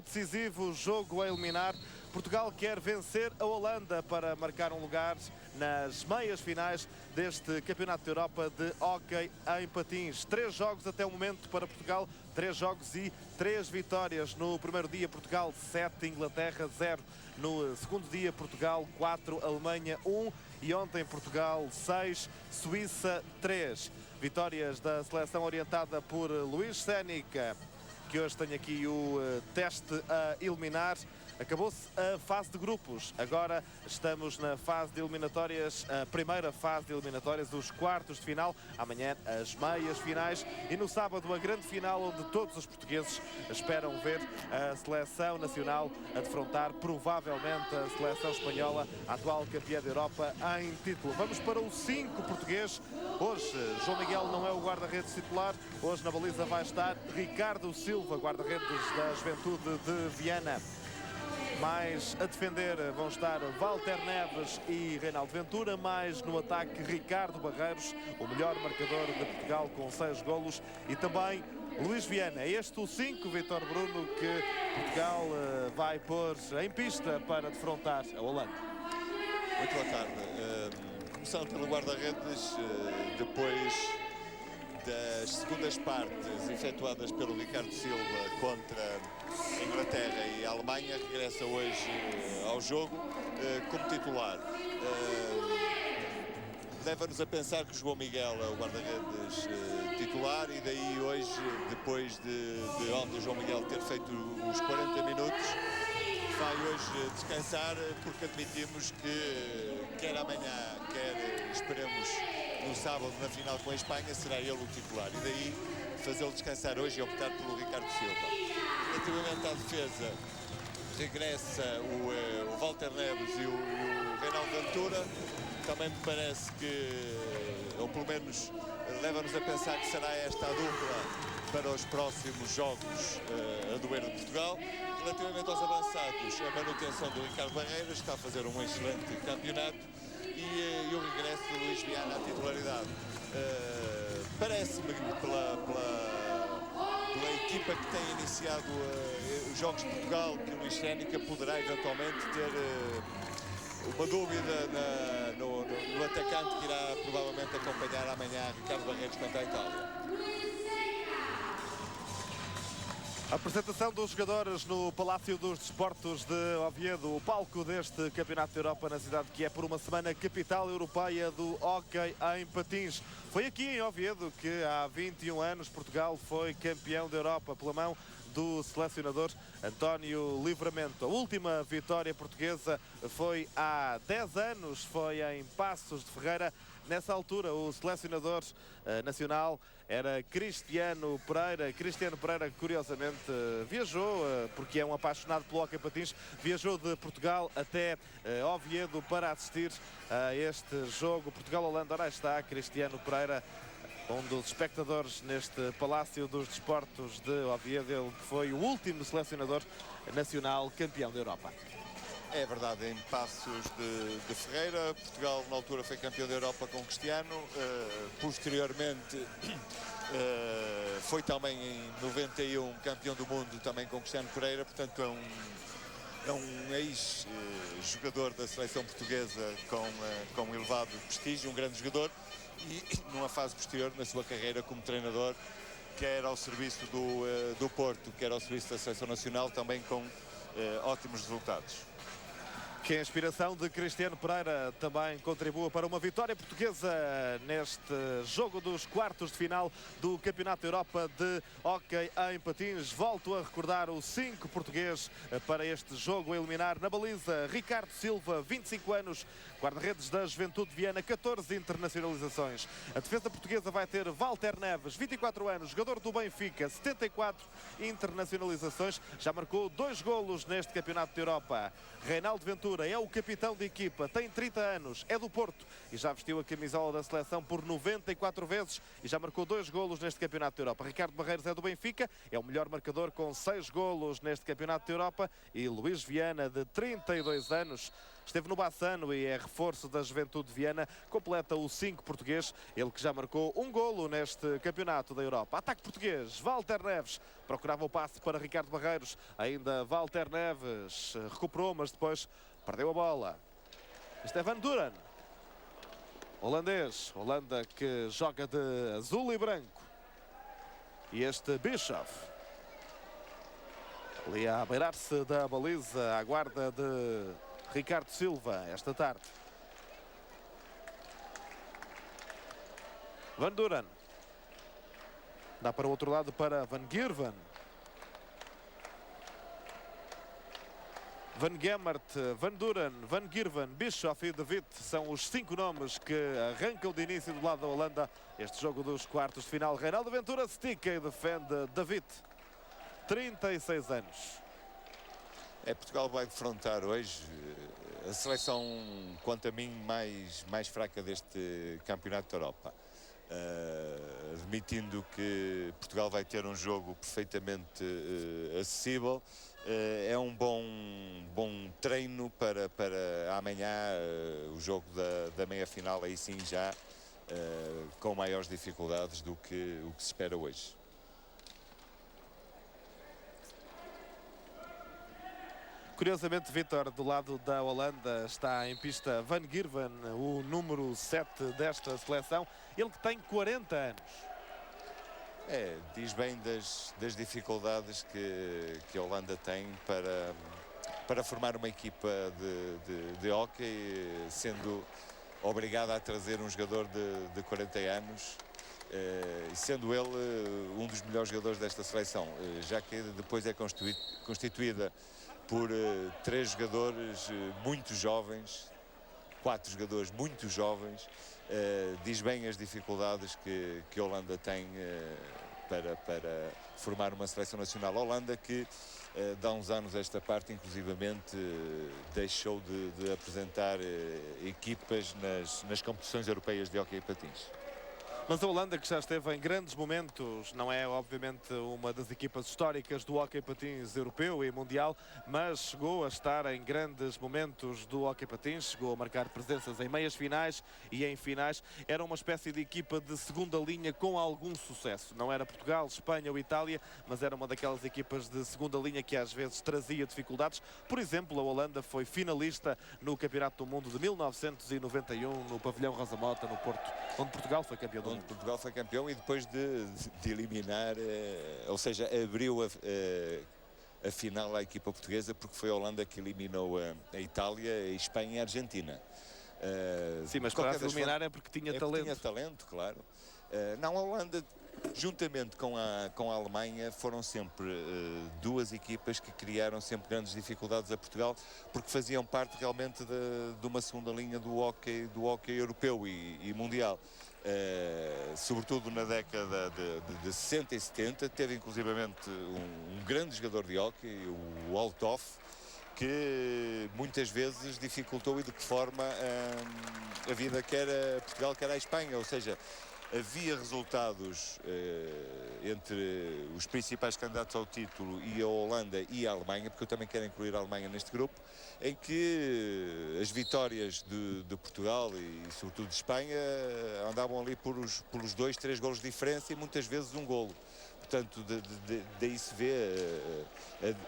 decisivo, jogo a eliminar. Portugal quer vencer a Holanda para marcar um lugar nas meias finais deste Campeonato da Europa de hóquei em patins. 3 jogos até o momento para Portugal, 3 jogos e 3 vitórias. No primeiro dia, Portugal 7, Inglaterra 0. No segundo dia, Portugal 4, Alemanha 1. E ontem, Portugal 6, Suíça 3. Vitórias da seleção orientada por Luís Sénica, que hoje tem aqui o teste a eliminar. Acabou-se a fase de grupos, agora estamos na fase de eliminatórias, a primeira fase de eliminatórias, os quartos de final, amanhã as meias finais e no sábado a grande final, onde todos os portugueses esperam ver a seleção nacional a defrontar provavelmente a seleção espanhola, a atual campeã da Europa em título. Vamos para o 5 português. Hoje João Miguel não é o guarda-redes titular, hoje na baliza vai estar Ricardo Silva, guarda-redes da Juventude de Viana. Mais a defender vão estar Walter Neves e Reinaldo Ventura, mais no ataque Ricardo Barreiros, o melhor marcador de Portugal com 6 golos, e também Luís Viana. É este o 5, Vítor Bruno, que Portugal vai pôr em pista para defrontar a Holanda. Muito boa tarde. Começando pelo guarda-redes, depois das segundas partes efetuadas pelo Ricardo Silva contra a Inglaterra e a Alemanha, regressa hoje ao jogo como titular. Leva-nos a pensar que João Miguel é o guarda-redes titular, e daí hoje, depois de ontem João Miguel ter feito os 40 minutos, vai hoje descansar, porque admitimos que quer amanhã, quer esperemos no sábado na final com a Espanha, será ele o titular, e daí fazê-lo descansar hoje e optar pelo Ricardo Silva. Relativamente à defesa, regressa o Walter Neves e o Reinaldo Ventura. Também me parece que, ou pelo menos leva-nos a pensar que será esta a dupla para os próximos jogos a do Euro de Portugal. Relativamente aos avançados, a manutenção do Ricardo Barreiras, está a fazer um excelente campeonato, e o regresso do Luís Viana à titularidade. Parece-me pela equipa que tem iniciado os Jogos de Portugal, que o Luís Sénica poderá eventualmente ter uma dúvida no atacante que irá provavelmente acompanhar amanhã Ricardo Barreiros contra a Itália. A apresentação dos jogadores no Palácio dos Desportos de Oviedo, o palco deste Campeonato da Europa na cidade que é por uma semana capital europeia do hóquei em patins. Foi aqui em Oviedo que há 21 anos Portugal foi campeão da Europa pela mão do selecionador António Livramento. A última vitória portuguesa foi há 10 anos, foi em Passos de Ferreira. Nessa altura, o selecionador nacional era Cristiano Pereira. Cristiano Pereira, curiosamente, viajou, porque é um apaixonado pelo hóquei patins, viajou de Portugal até Oviedo para assistir a este jogo. Portugal-Holanda, ora está Cristiano Pereira, um dos espectadores neste Palácio dos Desportos de Oviedo, ele que foi o último selecionador nacional campeão da Europa. É verdade, em Passos de Ferreira, Portugal na altura foi campeão da Europa com Cristiano, posteriormente foi também em 91 campeão do mundo também com Cristiano Pereira, portanto é um ex-jogador da seleção portuguesa com elevado prestígio, um grande jogador, e numa fase posterior na sua carreira como treinador, quer ao serviço do Porto, quer ao serviço da seleção nacional, também com ótimos resultados. Que a inspiração de Cristiano Pereira também contribua para uma vitória portuguesa neste jogo dos quartos de final do Campeonato da Europa de hóquei em patins. Volto a recordar o 5 português para este jogo a eliminar. Na baliza, Ricardo Silva, 25 anos, guarda-redes da Juventude de Viana, 14 internacionalizações. A defesa portuguesa vai ter Walter Neves, 24 anos, jogador do Benfica, 74 internacionalizações, já marcou 2 golos neste Campeonato da Europa. Reinaldo Ventura é o capitão de equipa, tem 30 anos, é do Porto e já vestiu a camisola da seleção por 94 vezes e já marcou 2 golos neste Campeonato da Europa. Ricardo Barreiros é do Benfica, é o melhor marcador com 6 golos neste Campeonato da Europa, e Luís Viana, de 32 anos, esteve no Bassano e é reforço da Juventude de Viana, completa o 5 português, ele que já marcou um golo neste campeonato da Europa. Ataque português, Walter Neves, procurava o passe para Ricardo Barreiros, ainda Walter Neves recuperou, mas depois perdeu a bola. Este é Van Duren, holandês, Holanda que joga de azul e branco. E este Bischoff, ali a beirar-se da baliza, à guarda de Ricardo Silva esta tarde. Van Duren, dá para o outro lado para Van Gerwen. Van Gemert, Van Duren, Van Gerwen, Bischoff e De Wit são os 5 nomes que arrancam de início do lado da Holanda este jogo dos quartos de final. Reinaldo Ventura estica e defende De Wit, 36 anos. Portugal vai defrontar hoje a seleção, quanto a mim, mais fraca deste Campeonato da Europa. Admitindo que Portugal vai ter um jogo perfeitamente acessível, é um bom treino para amanhã, o jogo da meia-final, aí sim já com maiores dificuldades do que o que se espera hoje. Curiosamente, Vítor, do lado da Holanda está em pista Van Gerwen, o número 7 desta seleção, ele que tem 40 anos. Diz bem das dificuldades que a Holanda tem para formar uma equipa de hóquei, sendo obrigada a trazer um jogador de 40 anos, e sendo ele um dos melhores jogadores desta seleção, já que depois é constituída por 3 jogadores muito jovens, 4 jogadores muito jovens. Diz bem as dificuldades que a Holanda tem para formar uma seleção nacional. A Holanda que de há uns anos esta parte inclusivamente deixou de apresentar equipas nas competições europeias de hóquei e patins. Mas a Holanda, que já esteve em grandes momentos, não é obviamente uma das equipas históricas do hóquei patins europeu e mundial, mas chegou a estar em grandes momentos do hóquei patins, chegou a marcar presenças em meias finais e em finais. Era uma espécie de equipa de segunda linha com algum sucesso. Não era Portugal, Espanha ou Itália, mas era uma daquelas equipas de segunda linha que às vezes trazia dificuldades. Por exemplo, a Holanda foi finalista no Campeonato do Mundo de 1991 no pavilhão Rosa Mota, no Porto, onde Portugal foi campeão do mundo. Portugal foi campeão e depois de eliminar, ou seja, abriu a final à equipa portuguesa, porque foi a Holanda que eliminou a Itália, a Espanha e a Argentina. Sim, mas para eliminar é porque tinha talento. Tinha talento, claro. Não, a Holanda, juntamente com a Alemanha, foram sempre 2 equipas que criaram sempre grandes dificuldades a Portugal, porque faziam parte realmente de uma segunda linha do hóquei europeu e mundial. Sobretudo na década de 60 e 70, teve inclusivamente um grande jogador de hóquei, o Althoff, que muitas vezes dificultou e de que forma a vida quer a Portugal, quer a Espanha, ou seja, havia resultados entre os principais candidatos ao título e a Holanda e a Alemanha, porque eu também quero incluir a Alemanha neste grupo, em que as vitórias de Portugal e sobretudo de Espanha andavam ali pelos 2, 3 golos de diferença e muitas vezes um golo. Portanto, daí se vê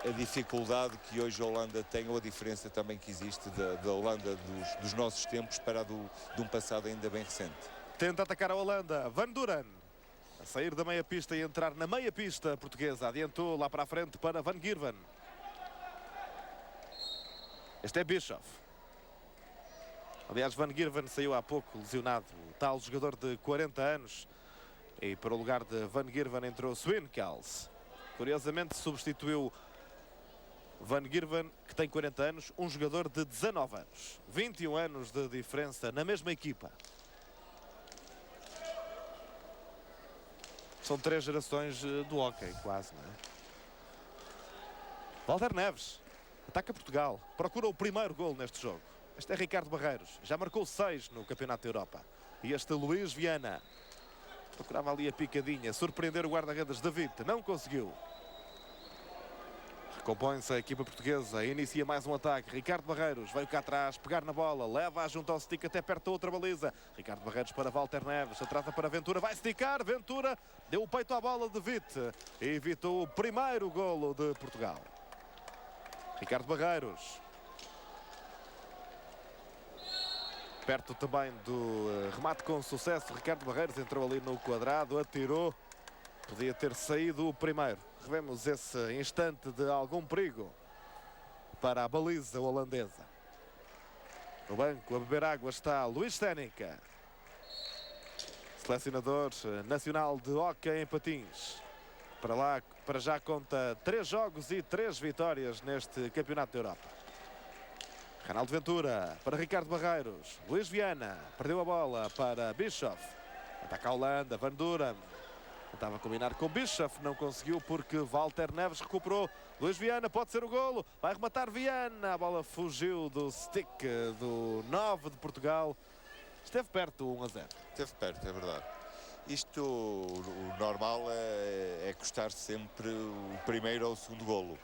a dificuldade que hoje a Holanda tem, ou a diferença também que existe da Holanda dos nossos tempos para a de um passado ainda bem recente. Tenta atacar a Holanda, Van Duren, a sair da meia pista e entrar na meia pista portuguesa. Adiantou lá para a frente para Van Gerwen. Este é Bischoff. Aliás, Van Gerwen saiu há pouco lesionado, o tal jogador de 40 anos. E para o lugar de Van Gerwen entrou Swinkels. Curiosamente substituiu Van Gerwen, que tem 40 anos, um jogador de 19 anos. 21 anos de diferença na mesma equipa. São 3 gerações do hóquei, quase, não é? Walter Neves ataca Portugal, procura o primeiro gol neste jogo. Este é Ricardo Barreiros, já marcou 6 no Campeonato da Europa. E este Luís Viana procurava ali a picadinha, surpreender o guarda-redes David, não conseguiu. Recompõe-se a equipa portuguesa, inicia mais um ataque. Ricardo Barreiros veio cá atrás, pegar na bola, leva-a junto ao stick até perto da outra baliza. Ricardo Barreiros para Walter Neves, atrasa para Ventura, vai esticar, Ventura deu o peito à bola de Witt e evitou o primeiro golo de Portugal. Ricardo Barreiros. Perto também do remate com sucesso, Ricardo Barreiros entrou ali no quadrado, atirou, podia ter saído o primeiro. Revemos esse instante de algum perigo para a baliza holandesa. No banco, a beber água, está Luís Senica, selecionador nacional de hóquei em patins. Para já conta 3 jogos e 3 vitórias neste Campeonato da Europa. Reinaldo Ventura para Ricardo Barreiros. Luís Viana perdeu a bola para Bischoff. Ataca a Holanda, Van Duren. Tentava combinar com Bischoff, não conseguiu porque Walter Neves recuperou. Luís Viana pode ser o golo, vai rematar Viana. A bola fugiu do stick do 9 de Portugal. Esteve perto, 1-0. Esteve perto, é verdade. Isto, o normal é custar sempre o primeiro ou o segundo golo.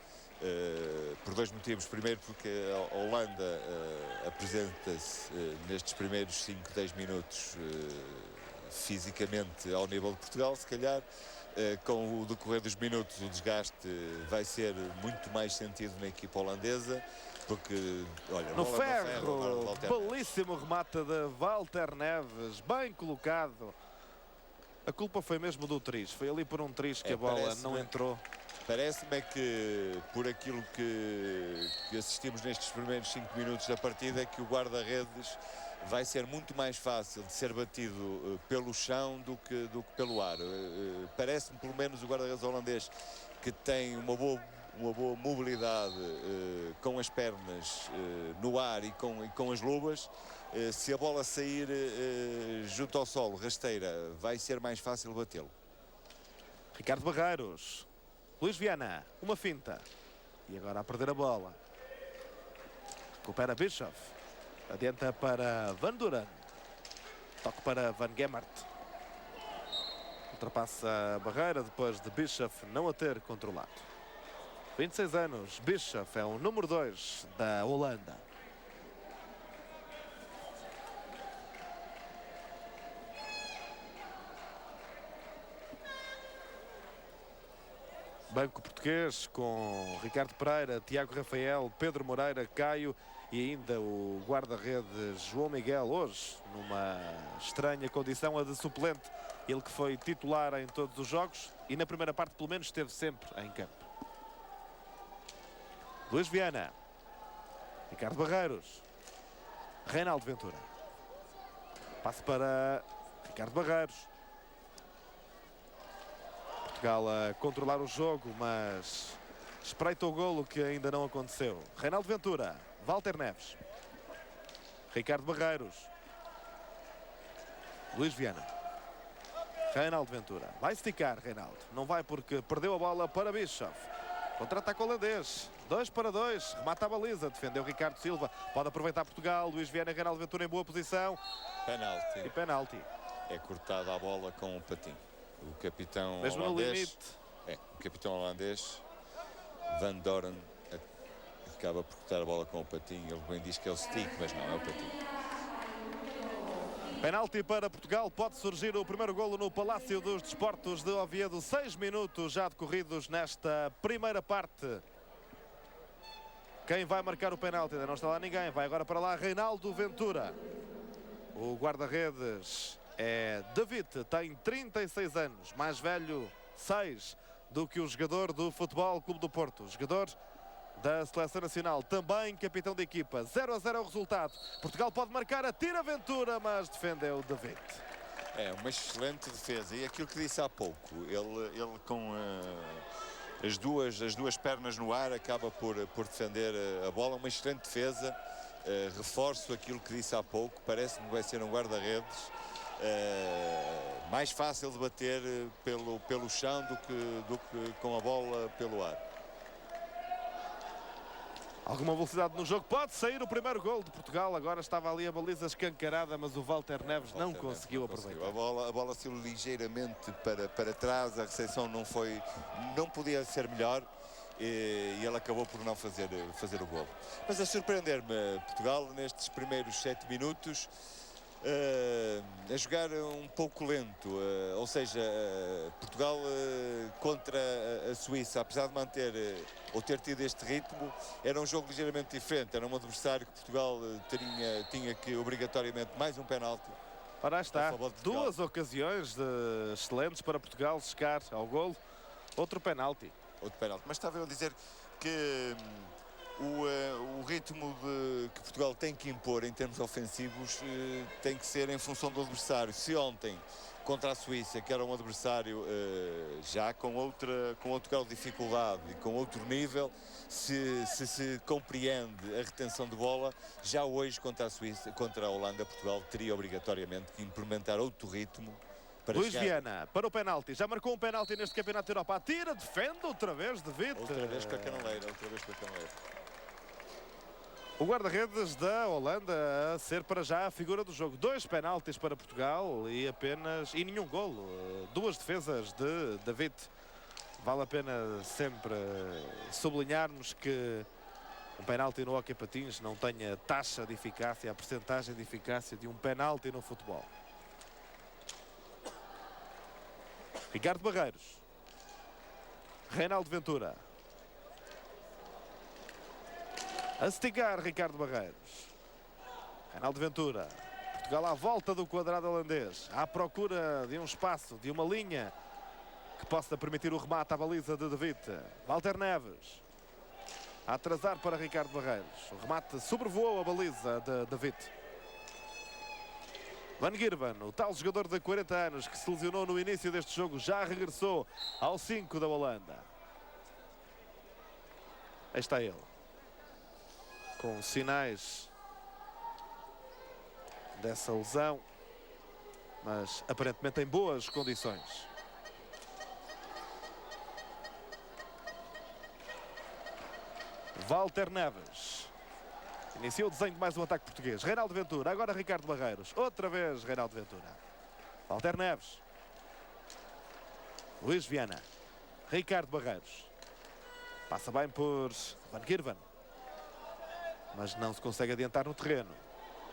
Por 2 motivos. Primeiro porque a Holanda apresenta-se nestes primeiros 5, 10 minutos fisicamente ao nível de Portugal, se calhar. Com o decorrer dos minutos o desgaste vai ser muito mais sentido na equipa holandesa, porque, olha, no ferro, belíssimo remate de Walter Neves, bem colocado. A culpa foi mesmo do Tris, foi ali por um Tris que a bola não entrou. Parece-me que, por aquilo que assistimos nestes primeiros 5 minutos da partida, é que o guarda-redes vai ser muito mais fácil de ser batido pelo chão do que pelo ar. Parece-me, pelo menos, o guarda-redes holandês que tem uma boa mobilidade com as pernas no ar e com as luvas. Se a bola sair junto ao solo, rasteira, vai ser mais fácil batê-lo. Ricardo Barreiros. Luís Viana, uma finta. E agora a perder a bola. Recupera Bischoff. Adianta para Van Duren. Toque para Van Gemert. Ultrapassa a barreira depois de Bischoff não a ter controlado. 26 anos, Bischoff é o número 2 da Holanda. Banco português com Ricardo Pereira, Tiago Rafael, Pedro Moreira, Caio e ainda o guarda-redes João Miguel, hoje numa estranha condição, a de suplente. Ele que foi titular em todos os jogos e na primeira parte pelo menos esteve sempre em campo. Luís Viana, Ricardo Barreiros, Reinaldo Ventura. Passe para Ricardo Barreiros. Portugal a controlar o jogo, mas espreita o golo que ainda não aconteceu. Reinaldo Ventura, Walter Neves, Ricardo Barreiros, Luís Viana, Reinaldo Ventura. Vai esticar Reinaldo, não vai porque perdeu a bola para Bischoff. Contra-ataque holandês, 2-2, remata a baliza, defendeu Ricardo Silva, pode aproveitar Portugal. Luís Viana e Reinaldo Ventura em boa posição. Penalti. E penalti. É cortada a bola com o patinho. O capitão mesmo holandês, no limite. O capitão holandês, Van Duren, acaba por cortar a bola com o patinho. Ele bem diz que é o stick, mas não, é o patinho. Penalti para Portugal, pode surgir o primeiro golo no Palácio dos Desportos de Oviedo. 6 minutos já decorridos nesta primeira parte. Quem vai marcar o penalti? Ainda não está lá ninguém, vai agora para lá Reinaldo Ventura. O guarda-redes é David, tem 36 anos, mais velho 6 do que o jogador do Futebol Clube do Porto, jogador da Seleção Nacional, também capitão da equipa. 0-0 é o resultado. Portugal pode marcar, atira Ventura, mas defendeu David. É uma excelente defesa e aquilo que disse há pouco, ele com as duas pernas no ar acaba por defender a bola, uma excelente defesa. Reforço aquilo que disse há pouco, parece-me que vai ser um guarda-redes mais fácil de bater pelo chão do que com a bola pelo ar. Alguma velocidade no jogo, pode sair o primeiro gol de Portugal. Agora estava ali a baliza escancarada, mas o Walter Neves não conseguiu aproveitar. A bola saiu ligeiramente para trás, a recepção não podia ser melhor. e ele acabou por não fazer o golo. Mas a surpreender-me Portugal nestes primeiros 7 minutos, a jogar um pouco lento, ou seja, Portugal contra a Suíça, apesar de manter ou ter tido este ritmo, era um jogo ligeiramente diferente, era um adversário que Portugal tinha que obrigatoriamente mais um penalti. Ora, está, duas ocasiões excelentes para Portugal chegar ao golo, outro penalti. Mas estava eu a dizer que o ritmo que Portugal tem que impor em termos ofensivos tem que ser em função do adversário. Se ontem, contra a Suíça, que era um adversário já com outro grau de dificuldade e com outro nível, se compreende a retenção de bola, já hoje contra a Suíça, contra a Holanda, Portugal teria obrigatoriamente que implementar outro ritmo. Luís Viana para o penalti, já marcou um penalti neste Campeonato da Europa, atira, defende outra vez, David. Outra vez com a caneleira. O guarda-redes da Holanda a ser para já a figura do jogo. 2 penaltis para Portugal e nenhum golo. 2 defesas de David. Vale a pena sempre sublinharmos que um penalti no hóquei patins não tem a taxa de eficácia, a percentagem de eficácia de um penalti no futebol. Ricardo Barreiros. Reinaldo Ventura. A esticar Ricardo Barreiros. Reinaldo Ventura. Portugal à volta do quadrado holandês. À procura de um espaço, de uma linha que possa permitir o remate à baliza de David. Walter Neves. A atrasar para Ricardo Barreiros. O remate sobrevoou a baliza de David. Van Girvan, o tal jogador de 40 anos que se lesionou no início deste jogo, já regressou ao 5 da Holanda. Aí está ele. Com sinais dessa lesão, mas aparentemente em boas condições. Walter Neves. Inicia o desenho de mais um ataque português. Reinaldo Ventura, agora Ricardo Barreiros. Outra vez Reinaldo Ventura. Walter Neves. Luís Viana. Ricardo Barreiros. Passa bem por Van Girvan. Mas não se consegue adiantar no terreno.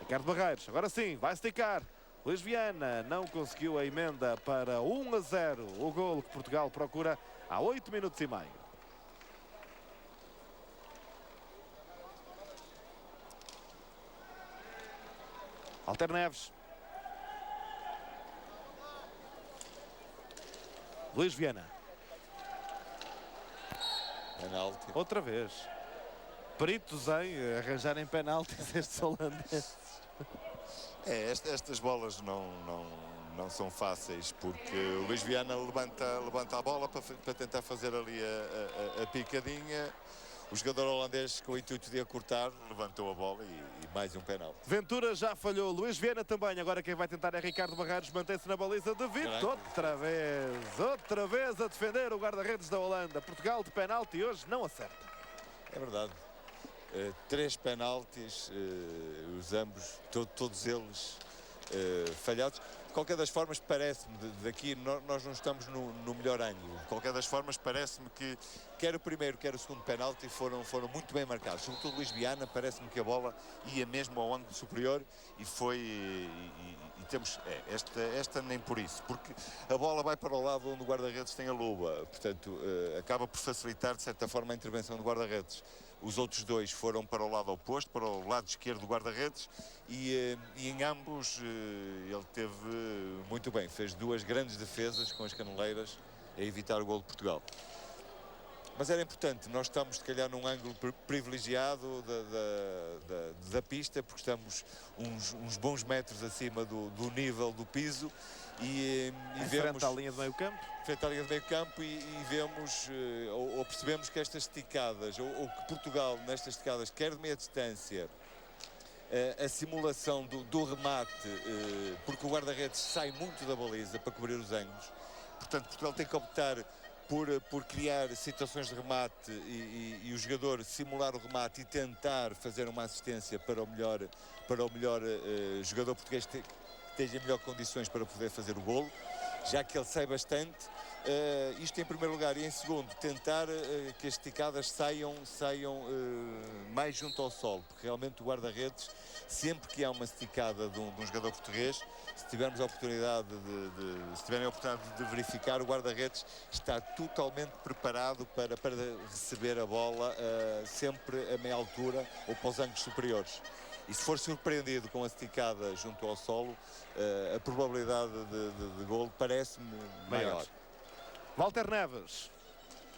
Ricardo Barreiros, agora sim, vai esticar. Luís Viana não conseguiu a emenda para 1-0. O golo que Portugal procura há 8 minutos e meio. Walter Neves. Luís Viana. Penalti. Outra vez. Peritos em arranjarem penaltis estes holandeses. Estas bolas não são fáceis, porque o Luís Viana levanta a bola para tentar fazer ali a picadinha. O jogador holandês, com o intuito de acurtar, levantou a bola e mais um penalti. Ventura já falhou, Luís Viana também. Agora quem vai tentar é Ricardo Barreiros, mantém-se na baliza de Vitor. Outra vez a defender o guarda-redes da Holanda. Portugal de penalti hoje não acerta. É verdade. 3 penaltis, os ambos, todos eles falhados. De qualquer das formas, parece-me, daqui nós não estamos no melhor ângulo. De qualquer das formas, parece-me que quer o primeiro, quer o segundo penalti foram muito bem marcados. Sobretudo Luís Viana, parece-me que a bola ia mesmo ao ângulo superior e foi... E temos esta nem por isso, porque a bola vai para o lado onde o guarda-redes tem a luva. Portanto, acaba por facilitar, de certa forma, a intervenção do guarda-redes. Os outros dois foram para o lado oposto, para o lado esquerdo do guarda-redes, e em ambos ele teve muito bem. Fez 2 grandes defesas com as caneleiras a evitar o golo de Portugal. Mas era importante, nós estamos se calhar num ângulo privilegiado da pista, porque estamos uns bons metros acima do nível do piso e vemos... Frente à linha de meio campo. Frente à linha de meio campo e vemos, ou percebemos que estas esticadas, ou que Portugal nestas esticadas, quer de meia distância, a simulação do remate, porque o guarda-redes sai muito da baliza para cobrir os ângulos, portanto Portugal tem que optar por criar situações de remate e o jogador simular o remate e tentar fazer uma assistência para o melhor jogador português que esteja em melhores condições para poder fazer o golo. já que ele sai bastante. Isto em primeiro lugar, e em segundo, tentar que as esticadas saiam mais junto ao solo, porque realmente o guarda-redes, sempre que há uma esticada de um jogador português, se tivermos a oportunidade se tiverem a oportunidade de verificar, o guarda-redes está totalmente preparado para receber a bola sempre a meia altura ou para os ângulos superiores. E se for surpreendido com a esticada junto ao solo, a probabilidade de golo parece-me maior. Walter Neves.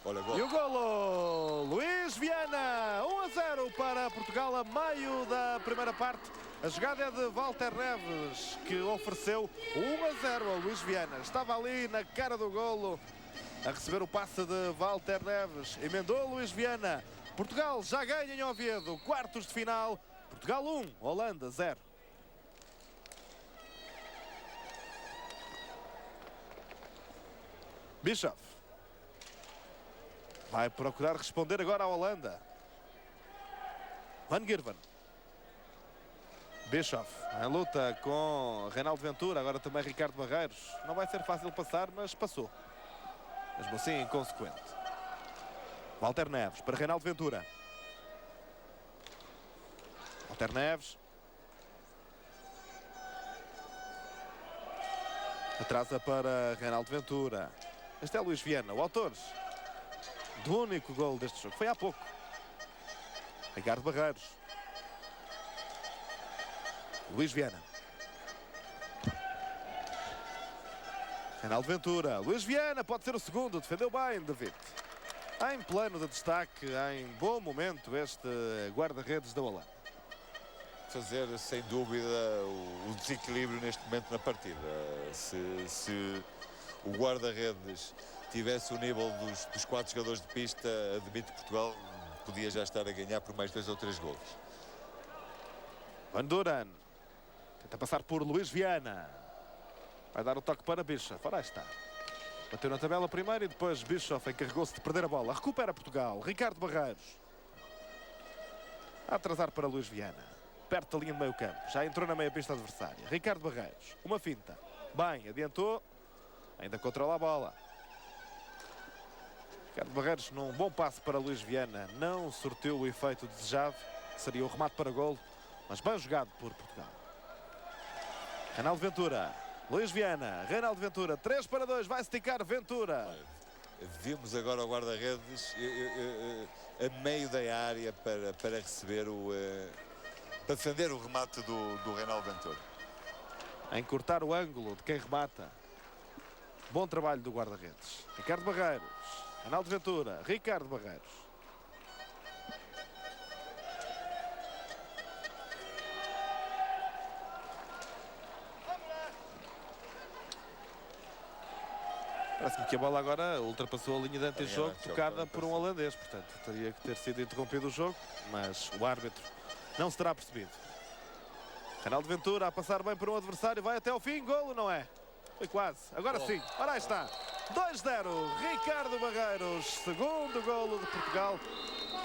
Olha, gol. E o golo, Luís Viana, 1-0 para Portugal a meio da primeira parte. A jogada é de Walter Neves, que ofereceu 1-0 ao Luís Viana. Estava ali na cara do golo a receber o passe de Walter Neves. Emendou Luís Viana. Portugal já ganha em Oviedo, quartos de final. Portugal 1, Holanda 0. Bischoff vai procurar responder agora à Holanda. Van Gerwen. Bischoff em luta com Reinaldo Ventura, agora também Ricardo Barreiros. Não vai ser fácil passar, mas passou. Mesmo assim, inconsequente. Walter Neves para Reinaldo Ventura. Walter Neves. Atrasa para Reinaldo Ventura. Este é Luís Viana, o autor do único gol deste jogo. Foi há pouco. Ricardo Barreiros. Luís Viana. Reinaldo Ventura. Luís Viana pode ser o segundo. Defendeu bem, David. Em plano de destaque, em bom momento, este guarda-redes da Holanda. Fazer, sem dúvida, o desequilíbrio neste momento na partida. Se o guarda-redes tivesse o nível dos 4 jogadores de pista, admito que Portugal podia já estar a ganhar por mais 2 ou 3 golos. Van Duran tenta passar por Luís Viana. Vai dar o toque para Bischoff. Ora, aí está. Bateu na tabela primeiro e depois Bischoff encarregou-se de perder a bola. Recupera Portugal. Ricardo Barreiros. A atrasar para Luís Viana. Perto da linha de meio campo. Já entrou na meia pista adversária. Ricardo Barreiros. Uma finta. Bem, adiantou. Ainda controla a bola. Ricardo Barreiros, num bom passe para Luís Viana, não surtiu o efeito desejado, que seria o remate para golo, mas bem jogado por Portugal. Reinaldo Ventura. Luís Viana. Reinaldo Ventura. 3-2. Vai esticar Ventura. Vimos agora o guarda-redes a meio da área para receber para defender o remate do Reinaldo Ventura. A encurtar o ângulo de quem remata. Bom trabalho do guarda-redes. Ricardo Barreiros. Reinaldo Ventura. Ricardo Barreiros. Parece-me que a bola agora ultrapassou a linha de antejogo, tocada por um holandês. Portanto, teria que ter sido interrompido o jogo, mas o árbitro não se terá percebido. Reinaldo Ventura a passar bem por um adversário. Vai até ao fim. Golo, não é? Foi quase. Agora sim. Ora, aí está. 2-0. Ricardo Barreiros. Segundo golo de Portugal.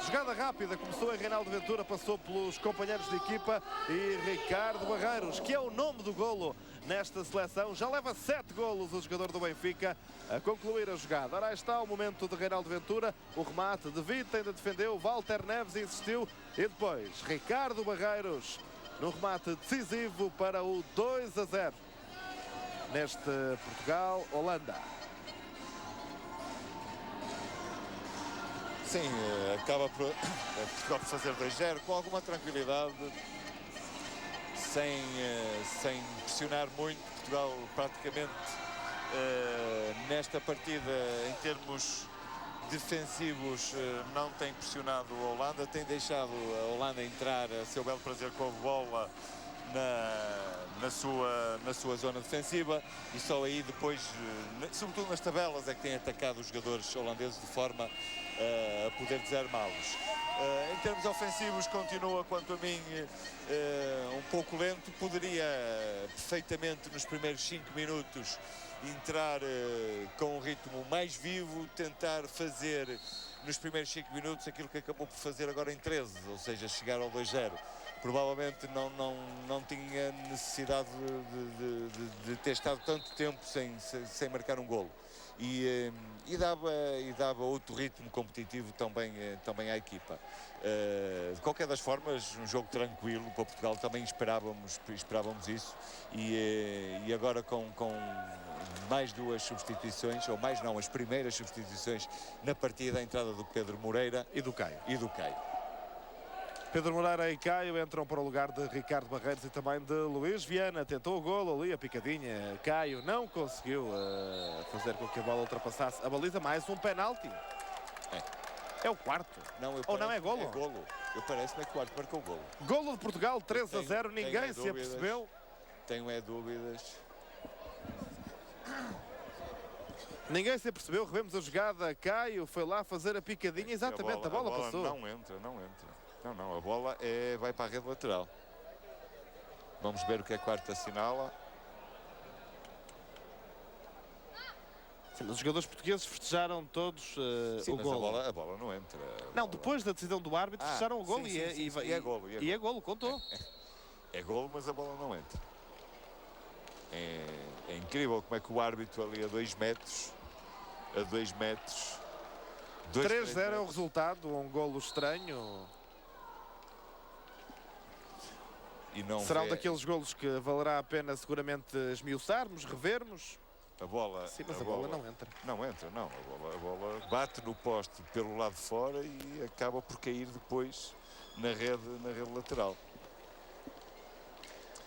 Jogada rápida. Começou em Reinaldo Ventura. Passou pelos companheiros de equipa. E Ricardo Barreiros, que é o nome do golo nesta seleção. Já leva 7 golos o jogador do Benfica a concluir a jogada. Ora, aí está o momento de Reinaldo Ventura. O remate de Vita ainda defendeu. Walter Neves insistiu. E depois Ricardo Barreiros no remate decisivo para o 2-0 neste Portugal-Holanda. Sim, acaba por Portugal por fazer 2-0 com alguma tranquilidade, sem pressionar muito. Portugal praticamente nesta partida, em termos defensivos, não tem pressionado a Holanda, tem deixado a Holanda entrar a seu belo prazer com a bola na sua zona defensiva, e só aí depois, sobretudo nas tabelas, é que tem atacado os jogadores holandeses de forma a poder desarmá-los. Em termos ofensivos, continua, quanto a mim, um pouco lento. Poderia perfeitamente nos primeiros 5 minutos entrar com um ritmo mais vivo, tentar fazer nos primeiros 5 minutos aquilo que acabou por fazer agora em 13, ou seja, chegar ao 2-0. provavelmente não tinha necessidade de ter estado tanto tempo sem marcar um golo. E dava outro ritmo competitivo também à equipa. De qualquer das formas, um jogo tranquilo para Portugal, também esperávamos isso, e agora com mais duas substituições, ou mais não, as primeiras substituições na partida, a entrada do Pedro Moreira e do Caio. Pedro Moreira e Caio entram para o lugar de Ricardo Barreiros e também de Luís Viana. Tentou o golo ali, a picadinha. Caio não conseguiu fazer com que a bola ultrapassasse a baliza. Mais um penalti. É o quarto. Ou não é golo? É golo. Parece-me que o quarto marcou o golo. Golo de Portugal, 3-0. Ninguém se apercebeu. Tenho dúvidas. Ninguém se apercebeu. Revemos a jogada. Caio foi lá fazer a picadinha. Exatamente, a bola passou. Não entra. Não, a bola vai para a rede lateral. Vamos ver o que é que o quarto assinala. Sim, mas os jogadores portugueses festejaram todos sim, o golo. A bola não entra. Não, depois da decisão do árbitro fecharam o golo e é golo. E é golo, contou. É golo, mas a bola não entra. É incrível como é que o árbitro ali a 2 metros... 3-0 é o resultado, um golo estranho. Será um daqueles golos que valerá a pena seguramente esmiuçarmos, revermos. A bola... Sim, mas a bola não entra. Não entra, não. A bola bate no poste pelo lado de fora e acaba por cair depois na rede lateral.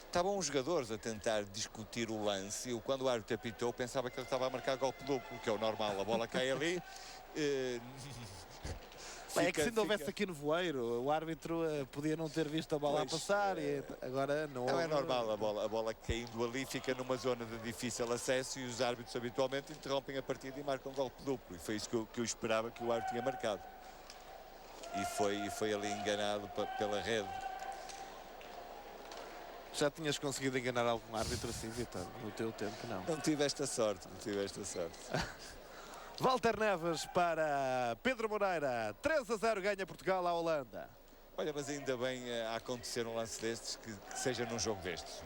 Estavam os jogadores a tentar discutir o lance. Eu, quando o árbitro apitou, pensava que ele estava a marcar golpe duplo, que é o normal. A bola cai ali... É que se ainda houvesse aqui no voeiro, o árbitro podia não ter visto a bola a passar e agora não. Não é normal, a bola caindo ali fica numa zona de difícil acesso e os árbitros habitualmente interrompem a partida e marcam um golpe duplo. E foi isso que eu esperava que o árbitro tinha marcado. E foi ali enganado pela rede. Já tinhas conseguido enganar algum árbitro assim, Vitor, no teu tempo? Não. Não tive esta sorte. Walter Neves para Pedro Moreira. 3-0 ganha Portugal à Holanda. Olha, mas ainda bem a acontecer um lance destes que seja num jogo destes.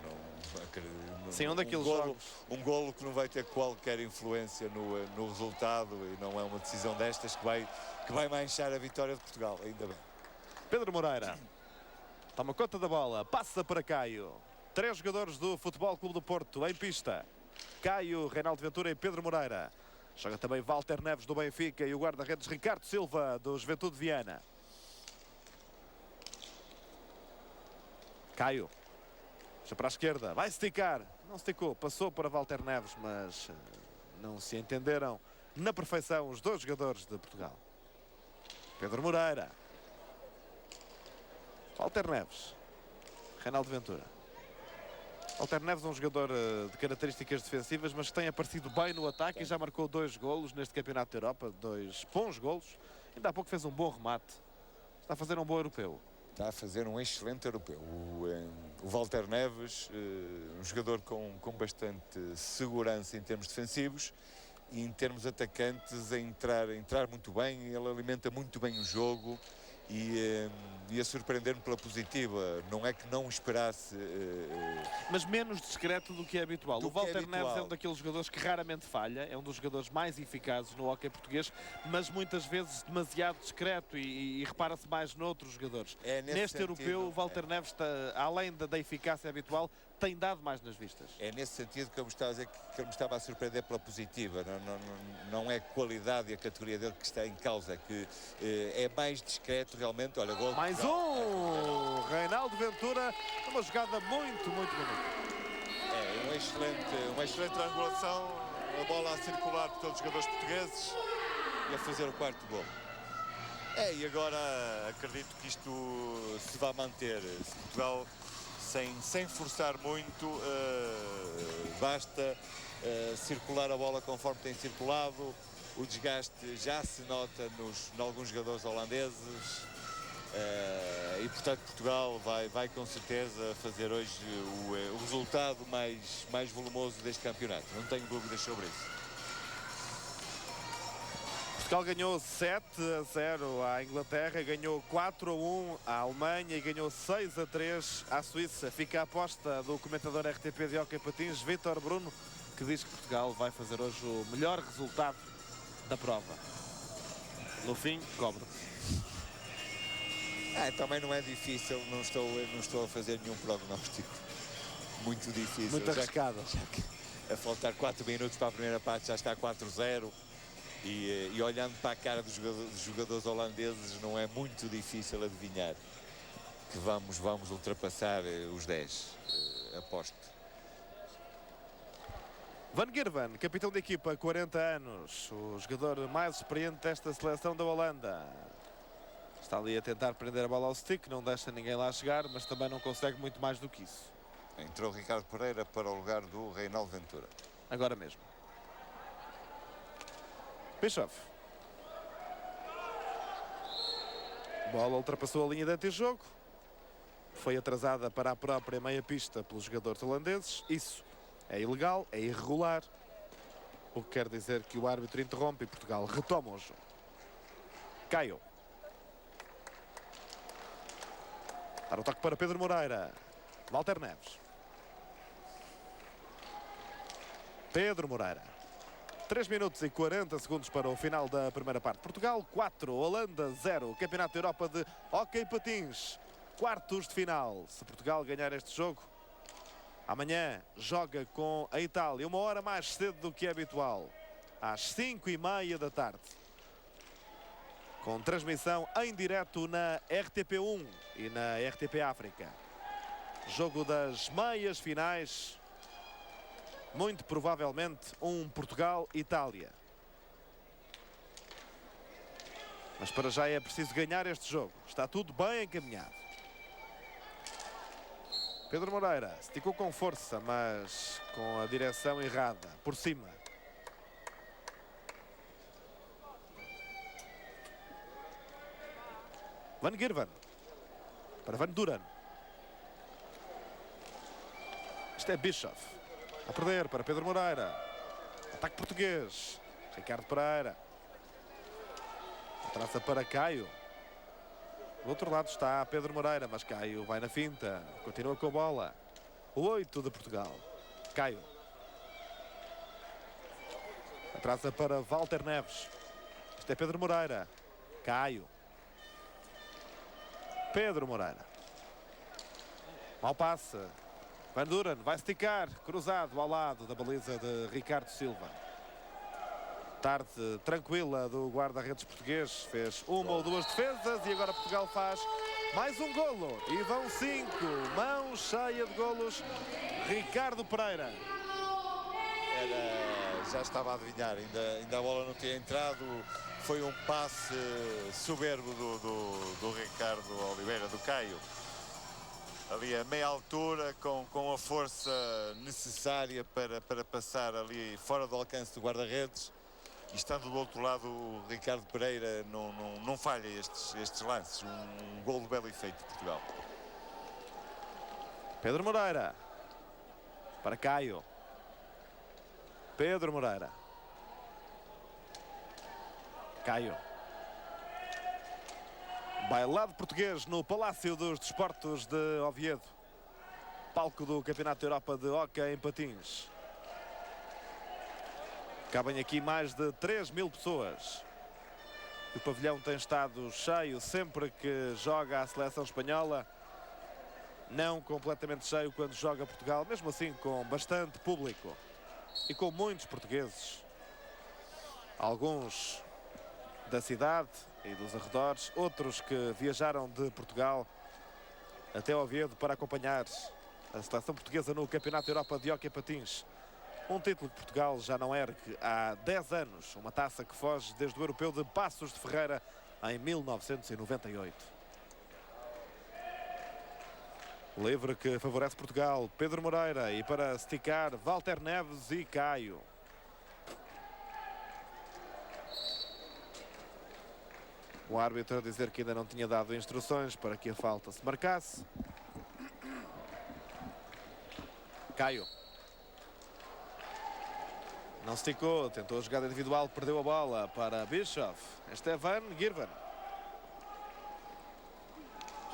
Sim, um daqueles jogos. Um golo que não vai ter qualquer influência no resultado e não é uma decisão destas que vai manchar a vitória de Portugal, ainda bem. Pedro Moreira toma conta da bola, passa para Caio. 3 jogadores do Futebol Clube do Porto em pista. Caio, Reinaldo Ventura e Pedro Moreira. Joga também Walter Neves do Benfica e o guarda-redes Ricardo Silva do Juventude Viana. Caio. Puxa para a esquerda. Vai esticar. Não esticou. Passou para Walter Neves, mas não se entenderam na perfeição os 2 jogadores de Portugal. Pedro Moreira. Walter Neves. Reinaldo Ventura. Walter Neves é um jogador de características defensivas, mas que tem aparecido bem no ataque e já marcou 2 golos neste Campeonato da Europa, 2 bons golos. Ainda há pouco fez um bom remate. Está a fazer um bom europeu. Está a fazer um excelente europeu. O Walter Neves, um jogador com bastante segurança em termos defensivos e em termos atacantes a entrar muito bem. Ele alimenta muito bem o jogo. E a surpreender-me pela positiva. Não é que não esperasse... Mas menos discreto do que é habitual. O Walter Neves é um daqueles jogadores que raramente falha, é um dos jogadores mais eficazes no hóquei português, mas muitas vezes demasiado discreto e repara-se mais noutros jogadores. Neste europeu, o Walter Neves, está, além da eficácia habitual, tem dado mais nas vistas. É nesse sentido que eu me estava a dizer que ele me estava a surpreender pela positiva. Não é a qualidade e a categoria dele que está em causa, que é mais discreto realmente. Olha, gol mais um! Reinaldo Ventura, uma jogada muito bonita. Uma excelente triangulação, a bola a circular por todos os jogadores portugueses e a fazer o 4º gol. E agora acredito que isto se vai manter. Se Portugal, sem forçar muito, basta circular a bola conforme tem circulado. O desgaste já se nota em alguns jogadores holandeses. E portanto Portugal vai com certeza fazer hoje o resultado mais volumoso deste campeonato, não tenho dúvidas sobre isso. Portugal ganhou 7-0 à Inglaterra, ganhou 4-1 à Alemanha e ganhou 6-3 à Suíça. Fica a aposta do comentador RTP de hóquei patins, Vítor Bruno, que diz que Portugal vai fazer hoje o melhor resultado da prova. No fim, cobre. Também não é difícil, não estou a fazer nenhum prognóstico muito difícil. Muito arriscado. A faltar 4 minutos para a primeira parte já está 4-0 e olhando para a cara dos jogadores holandeses não é muito difícil adivinhar que vamos ultrapassar os 10, aposto. Van Gerwen, capitão da equipa, 40 anos, o jogador mais experiente desta seleção da Holanda. Está ali a tentar prender a bola ao stick, não deixa ninguém lá chegar, mas também não consegue muito mais do que isso. Entrou Ricardo Pereira para o lugar do Reinaldo Ventura. Agora mesmo. Bischoff. Bola ultrapassou a linha de antijogo. Foi atrasada para a própria meia pista pelos jogadores holandeses. Isso é ilegal, é irregular. O que quer dizer que o árbitro interrompe e Portugal retoma o jogo. Caio. Para o toque para Pedro Moreira. Walter Neves. Pedro Moreira. 3 minutos e 40 segundos para o final da primeira parte. Portugal 4, Holanda 0. Campeonato da Europa de hóquei patins. Quartos de final. Se Portugal ganhar este jogo, amanhã joga com a Itália. 1 hora mais cedo do que é habitual. Às 5h30 da tarde. Com transmissão em direto na RTP1 e na RTP África. Jogo das meias finais. Muito provavelmente um Portugal-Itália. Mas para já é preciso ganhar este jogo. Está tudo bem encaminhado. Pedro Moreira esticou com força, mas com a direção errada. Por cima. Van Gerwen. Para Van Duren. Isto é Bischoff. A perder para Pedro Moreira. Ataque português. Ricardo Pereira. Traça para Caio. Do outro lado está Pedro Moreira, mas Caio vai na finta. Continua com a bola. O 8 de Portugal. Caio. Traça para Walter Neves. Isto é Pedro Moreira. Caio. Pedro Moreira. Mal passe. Van Duren vai esticar, cruzado ao lado da baliza de Ricardo Silva. Tarde tranquila do guarda-redes português. Fez 1 ou 2 defesas e agora Portugal faz mais um golo. E vão 5. Mão cheia de golos. Ricardo Pereira. Já estava a adivinhar, ainda a bola não tinha entrado. Foi um passe soberbo do Ricardo Oliveira, do Caio. Ali a meia altura, com a força necessária para passar ali fora do alcance do guarda-redes. E estando do outro lado o Ricardo Pereira, não falha estes lances. Um golo de belo efeito de Portugal. Pedro Moreira. Para Caio. Pedro Moreira. Caio. Bailado português no Palácio dos Desportos de Oviedo. Palco do Campeonato da Europa de hóquei em patins. Cabem aqui mais de 3.000 pessoas. O pavilhão tem estado cheio sempre que joga a seleção espanhola. Não completamente cheio quando joga Portugal, mesmo assim com bastante público. E com muitos portugueses. Alguns da cidade e dos arredores, outros que viajaram de Portugal até Oviedo para acompanhar a seleção portuguesa no Campeonato da Europa de hóquei patins. Um título que Portugal já não ergue há 10 anos, uma taça que foge desde o europeu de Passos de Ferreira em 1998. Livre que favorece Portugal, Pedro Moreira, e para esticar Walter Neves e Caio. O árbitro a dizer que ainda não tinha dado instruções para que a falta se marcasse. Caio. Não se esticou, tentou a jogada individual, perdeu a bola para Bischoff. Estevan Girvan.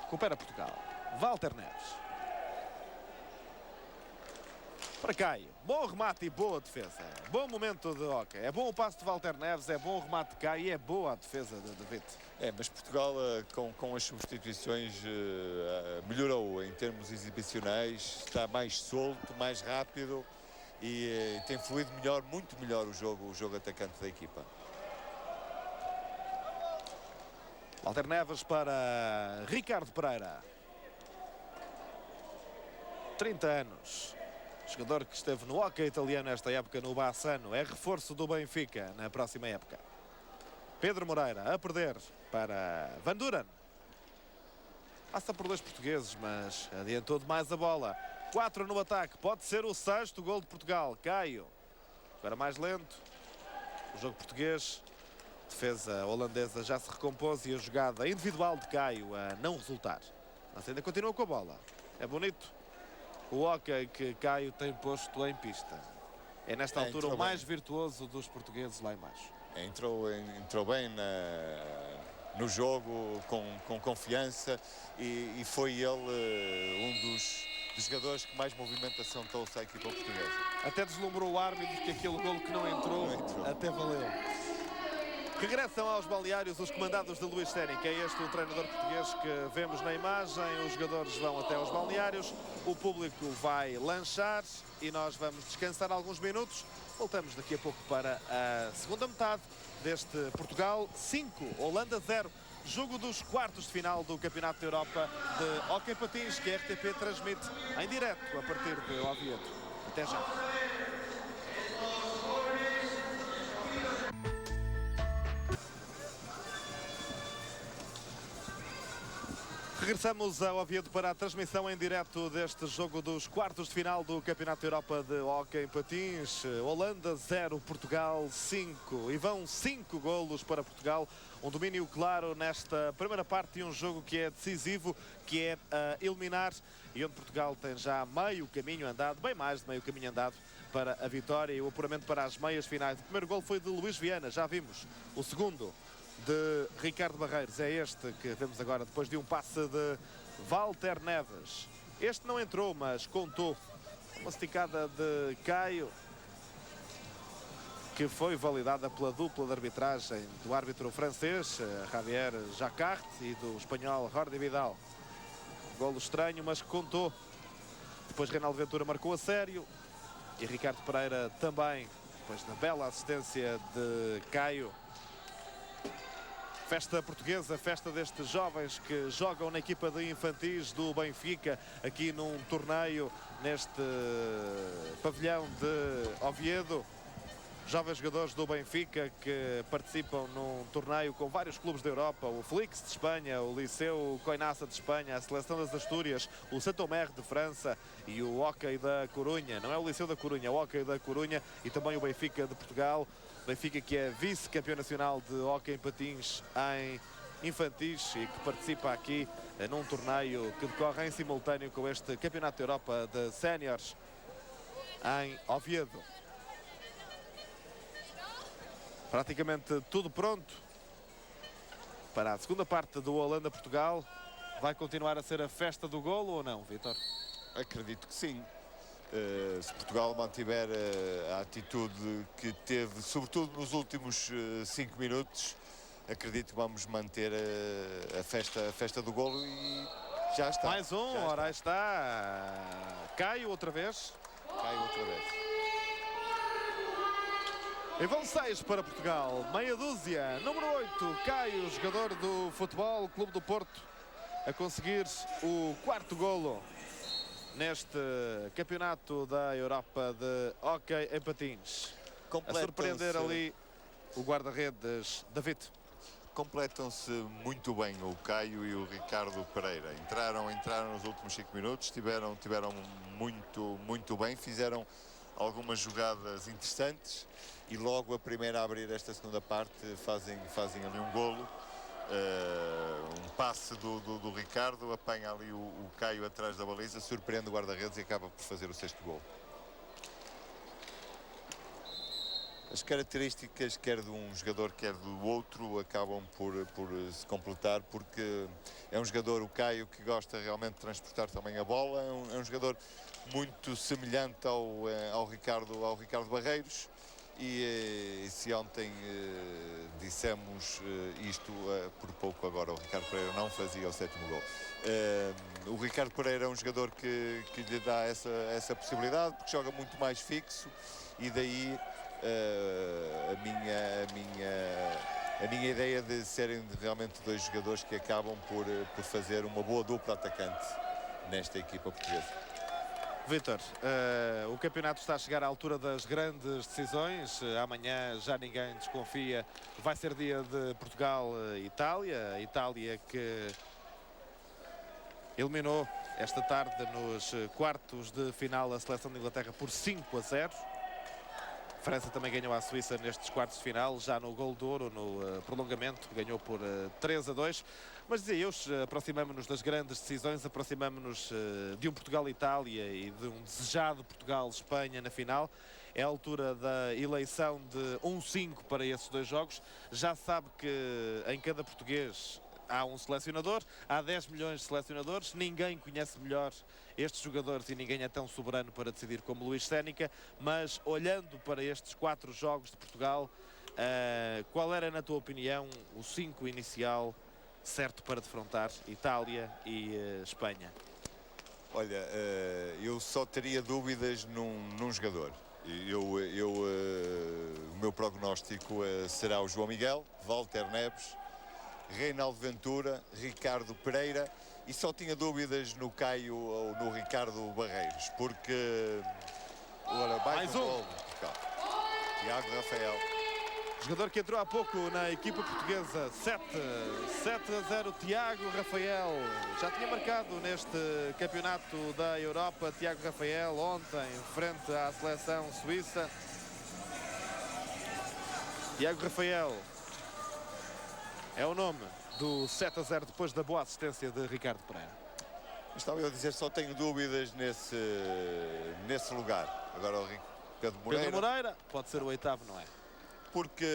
Recupera Portugal. Walter Neves. Para Caio. Bom remate e boa defesa. Bom momento de Oca. É bom o passo de Walter Neves, é bom o remate de Caio e é boa a defesa de David. Mas Portugal com as substituições melhorou em termos exibicionais, está mais solto, mais rápido e tem fluído melhor, muito melhor o jogo atacante da equipa. Walter Neves para Ricardo Pereira. 30 anos. Jogador que esteve no hockey italiano esta época no Bassano. É reforço do Benfica na próxima época. Pedro Moreira a perder para Van Duren. Passa por 2 portugueses, mas adiantou demais a bola. 4 no ataque. Pode ser o 6º gol de Portugal. Caio. Agora mais lento. O jogo português. Defesa holandesa já se recompôs e a jogada individual de Caio a não resultar. Mas ainda continua com a bola. É bonito o hockey que Caio tem posto em pista. É nesta altura o mais virtuoso dos portugueses lá embaixo. Entrou bem no jogo, com confiança e foi ele um dos jogadores que mais movimentação trouxe à equipa portuguesa. Até deslumbrou o árbitro que aquele golo que não entrou até valeu. Regressam aos balneários os comandados de Luís Técnico. É este o treinador português que vemos na imagem. Os jogadores vão até aos balneários. O público vai lanchar e nós vamos descansar alguns minutos. Voltamos daqui a pouco para a segunda metade deste Portugal 5, Holanda 0. Jogo dos quartos de final do Campeonato da Europa de Hóquei Patins, que a RTP transmite em direto a partir de Oviedo. Até já. Regressamos ao Oviedo para a transmissão em direto deste jogo dos quartos de final do Campeonato da Europa de Hóquei Patins. Holanda 0, Portugal 5. E vão 5 golos para Portugal. Um domínio claro nesta primeira parte de um jogo que é decisivo, que é eliminar. E onde Portugal tem já meio caminho andado, bem mais de meio caminho andado, para a vitória e o apuramento para as meias finais. O primeiro gol foi de Luís Viana, já vimos. O segundo de Ricardo Barreiros é este que vemos agora depois de um passe de Walter Neves. Este não entrou, mas contou. Uma esticada de Caio que foi validada pela dupla de arbitragem do árbitro francês Javier Jacquart e do espanhol Jordi Vidal. Golo estranho, mas contou. Depois Reinaldo Ventura marcou a sério e Ricardo Pereira também, depois da bela assistência de Caio. Festa portuguesa, festa destes jovens que jogam na equipa de infantis do Benfica, aqui num torneio neste pavilhão de Oviedo. Jovens jogadores do Benfica que participam num torneio com vários clubes da Europa, o Flix de Espanha, o Liceu Coinaça de Espanha, a Seleção das Astúrias, o Saint-Omer de França e o Hóquei da Corunha. Não é o Liceu da Corunha, é o Hóquei da Corunha e também o Benfica de Portugal. Benfica que é vice-campeão nacional de hóquei em patins em infantis e que participa aqui num torneio que decorre em simultâneo com este Campeonato da Europa de Séniores em Oviedo. Praticamente tudo pronto para a segunda parte do Holanda-Portugal. Vai continuar a ser a festa do golo ou não, Vítor? Acredito que sim. Se Portugal mantiver a atitude que teve, sobretudo nos últimos 5 minutos, acredito que vamos manter a festa do golo e já está. Mais um, ora aí está. Caio outra vez. Caio outra vez. E vão 6 para Portugal, meia dúzia. Número 8, Caio, jogador do Futebol Clube do Porto, a conseguir o 4º golo neste Campeonato da Europa de Hóquei em patins. A surpreender ali o guarda-redes David. Completam-se muito bem o Caio e o Ricardo Pereira. Entraram nos últimos 5 minutos, tiveram muito bem, fizeram algumas jogadas interessantes e logo a primeira a abrir esta segunda parte fazem ali um golo. Um passe do Ricardo, apanha ali o Caio atrás da baliza, surpreende o guarda-redes e acaba por fazer o 6º golo. as características quer de um jogador quer do outro acabam por se completar, porque é um jogador, o Caio, que gosta realmente de transportar também a bola, é um jogador muito semelhante ao Ricardo Barreiros. E se ontem dissemos isto, por pouco agora o Ricardo Pereira não fazia o 7º gol. O Ricardo Pereira é um jogador que lhe dá essa possibilidade, porque joga muito mais fixo, e daí a minha ideia de serem realmente dois jogadores que acabam por fazer uma boa dupla atacante nesta equipa portuguesa. Vítor, o campeonato está a chegar à altura das grandes decisões. Amanhã já ninguém desconfia. Vai ser dia de Portugal-Itália. Itália que eliminou esta tarde nos quartos de final a seleção de Inglaterra por 5-0. França também ganhou a Suíça nestes quartos de final, já no gol de ouro, no prolongamento, ganhou por 3-2. Mas dizia eu, aproximamos-nos das grandes decisões, aproximamos-nos de um Portugal-Itália e de um desejado Portugal-Espanha na final. É a altura da eleição de 1-5 para esses dois jogos. Já sabe que em cada português há um selecionador, há 10 milhões de selecionadores, ninguém conhece melhor estes jogadores e ninguém é tão soberano para decidir como Luís Sénica, mas olhando para estes 4 jogos de Portugal, qual era, na tua opinião, o 5 inicial certo para defrontar Itália e Espanha? Olha, eu só teria dúvidas num jogador. O meu prognóstico será o João Miguel, Walter Neves, Reinaldo Ventura, Ricardo Pereira, e só tinha dúvidas no Caio ou no Ricardo Barreiros, porque olha, mais um gol. Tiago Rafael, jogador que entrou há pouco na equipa portuguesa. 7-0, Tiago Rafael. Já tinha marcado neste campeonato da Europa, Tiago Rafael, ontem, frente à seleção suíça. Tiago Rafael é o nome do 7-0 depois da boa assistência de Ricardo Pereira. Estava eu a dizer, só tenho dúvidas nesse lugar. Agora o Pedro Moreira pode ser o 8º, não é? Porque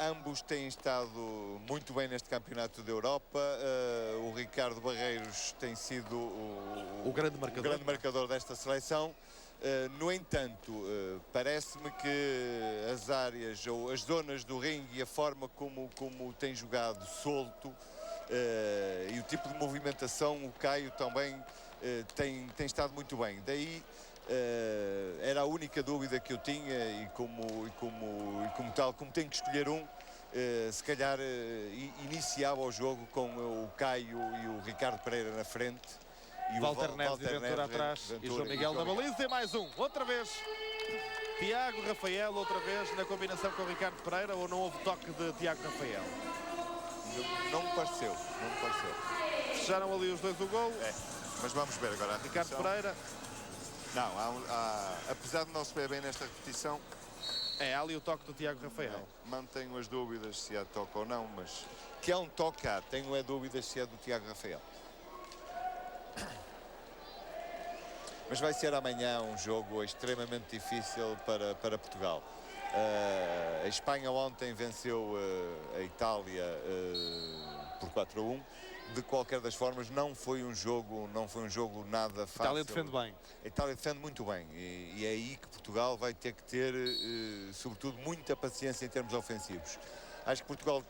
ambos têm estado muito bem neste campeonato da Europa. O Ricardo Barreiros tem sido o grande marcador desta seleção. No entanto, parece-me que as áreas ou as zonas do ringue e a forma como tem jogado solto e o tipo de movimentação, o Caio também tem estado muito bem. Daí era a única dúvida que eu tinha, e como tal, como tenho que escolher um, se calhar iniciava o jogo com o Caio e o Ricardo Pereira na frente. E Walter Neves e Ventura atrás, e João Miguel na baliza, e mais um, outra vez Tiago Rafael, outra vez na combinação com o Ricardo Pereira, ou não houve toque de Tiago Rafael? Não me pareceu. Fecharam ali os dois o gol. Mas vamos ver agora a repetição. Ricardo Pereira. Não, apesar de não se ver bem nesta repetição, há ali o toque do Tiago Rafael. Mantenho as dúvidas se há toque ou não, mas que há um toque tenho dúvidas se é do Tiago Rafael. Mas vai ser amanhã um jogo extremamente difícil para Portugal. A Espanha ontem venceu a Itália por 4-1. De qualquer das formas, não foi um jogo nada fácil. A Itália defende bem. A Itália defende muito bem, e é aí que Portugal vai ter que ter, sobretudo, muita paciência em termos ofensivos. Acho que Portugal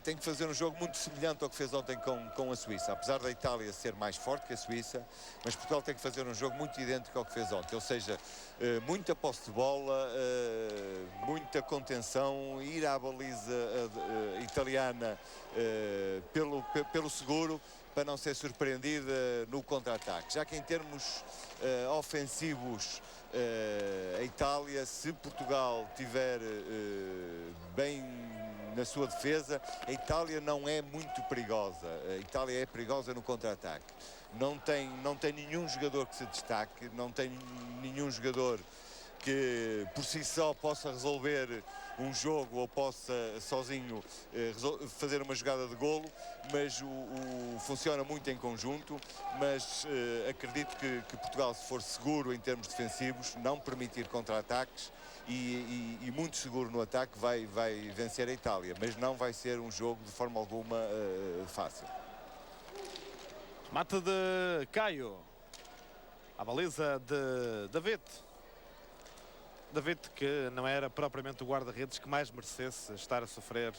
tem que fazer um jogo muito semelhante ao que fez ontem com a Suíça. Apesar da Itália ser mais forte que a Suíça, mas Portugal tem que fazer um jogo muito idêntico ao que fez ontem. Ou seja, muita posse de bola, muita contenção, ir à baliza italiana pelo seguro, para não ser surpreendida no contra-ataque. Já que em termos ofensivos, a Itália, se Portugal tiver bem na sua defesa, a Itália não é muito perigosa. A Itália é perigosa no contra-ataque. Não tem nenhum jogador que se destaque, não tem nenhum jogador que por si só possa resolver um jogo ou possa sozinho fazer uma jogada de golo, mas funciona muito em conjunto, mas acredito que Portugal, se for seguro em termos defensivos, não permitir contra-ataques e muito seguro no ataque, vai vencer a Itália, mas não vai ser um jogo de forma alguma fácil. Mata de Caio. A baliza de David. David, que não era propriamente o guarda-redes que mais merecesse estar a sofrer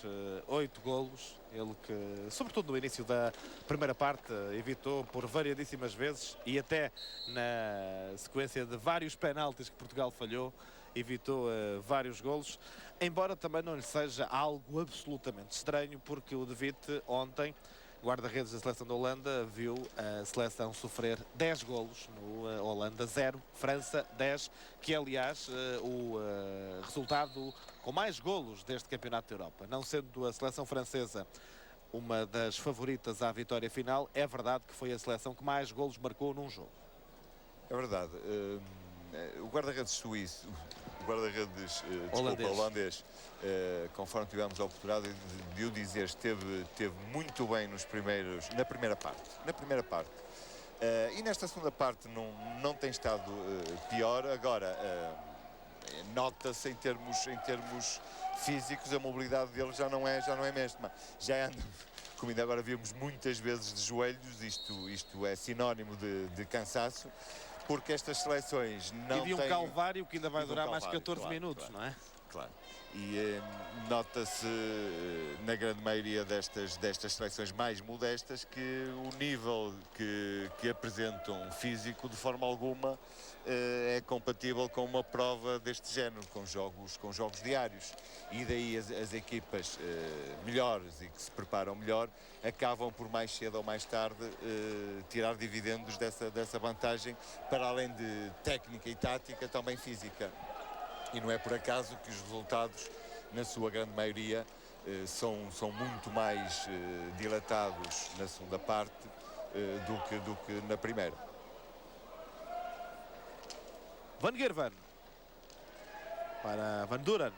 8 golos. Ele que, sobretudo no início da primeira parte, evitou por variadíssimas vezes e até na sequência de vários penaltis que Portugal falhou, evitou vários golos. Embora também não lhe seja algo absolutamente estranho, porque o David ontem, guarda-redes da seleção da Holanda, viu a seleção sofrer 10 golos no Holanda 0, França 10, que é aliás o resultado com mais golos deste Campeonato da Europa. Não sendo a seleção francesa uma das favoritas à vitória final, é verdade que foi a seleção que mais golos marcou num jogo. É verdade. O guarda-redes suíço, o guarda-redes holandês, conforme tivemos a oportunidade de o dizer, esteve muito bem na primeira parte. E nesta segunda parte não tem estado pior. Agora, nota-se em termos físicos, a mobilidade dele já não é a mesma. Já anda, como ainda agora vimos, muitas vezes de joelhos. Isto é sinónimo de cansaço, porque estas seleções não têm... E de um calvário que ainda vai durar mais 14 claro, minutos, claro, não é? Claro. E nota-se na grande maioria destas seleções mais modestas que o nível que apresentam físico de forma alguma é compatível com uma prova deste género, com jogos diários. E daí as equipas melhores e que se preparam melhor acabam por mais cedo ou mais tarde tirar dividendos dessa vantagem, para além de técnica e tática, também física. E não é por acaso que os resultados, na sua grande maioria, são muito mais dilatados na segunda parte do que na primeira. Van Gerwen para Van Duren.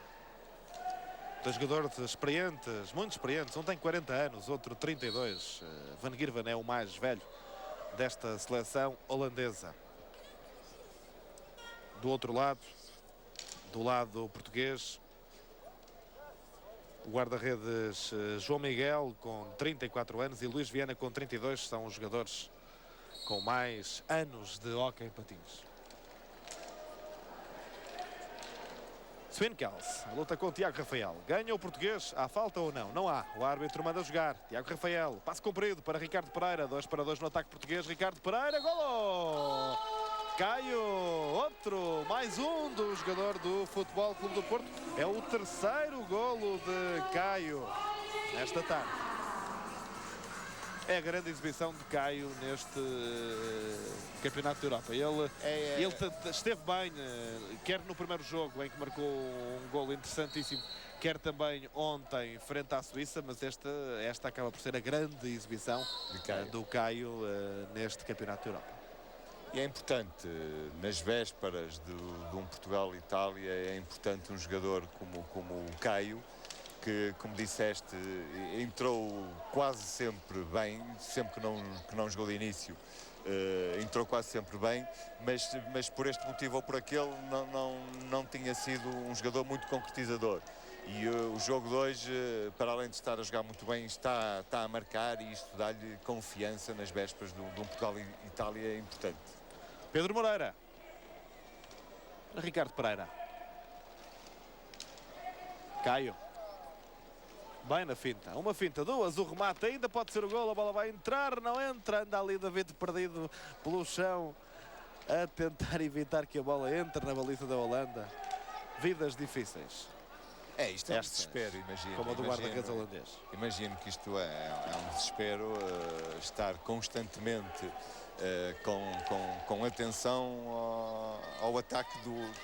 Dois jogadores experientes, muito experientes. Um tem 40 anos, outro 32. Van Gerwen é o mais velho desta seleção holandesa. Do outro lado, do lado português, o guarda-redes João Miguel com 34 anos e Luís Viana com 32, são os jogadores com mais anos de hóquei em patins. Swinkels, a luta com o Tiago Rafael. Ganha o português, há falta ou não? Não há. O árbitro manda jogar. Tiago Rafael, passe comprido para Ricardo Pereira. 2-2 no ataque português. Ricardo Pereira, golo! Caio, outro, mais um do jogador do Futebol Clube do Porto. É o terceiro golo de Caio nesta tarde. É a grande exibição de Caio neste Campeonato da Europa. Ele esteve bem, quer no primeiro jogo em que marcou um golo interessantíssimo, quer também ontem frente à Suíça, mas esta acaba por ser a grande exibição do Caio neste Campeonato da Europa. E é importante, nas vésperas de um Portugal-Itália, é importante um jogador como o Caio, que, como disseste, entrou quase sempre bem, sempre que não jogou de início, entrou quase sempre bem, mas por este motivo ou por aquele não tinha sido um jogador muito concretizador. E o jogo de hoje, para além de estar a jogar muito bem, está a marcar, e isto dá-lhe confiança nas vésperas de um Portugal-Itália importante. Pedro Moreira. Ricardo Pereira. Caio. Bem na finta. Uma finta, duas, o remate ainda pode ser o golo, a bola vai entrar, não entra, anda ali David perdido pelo chão a tentar evitar que a bola entre na baliza da Holanda. Vidas difíceis. Isto é um desespero, imagino. Como a do guarda-redes holandês. Imagino que isto é um desespero, estar constantemente com atenção ao ataque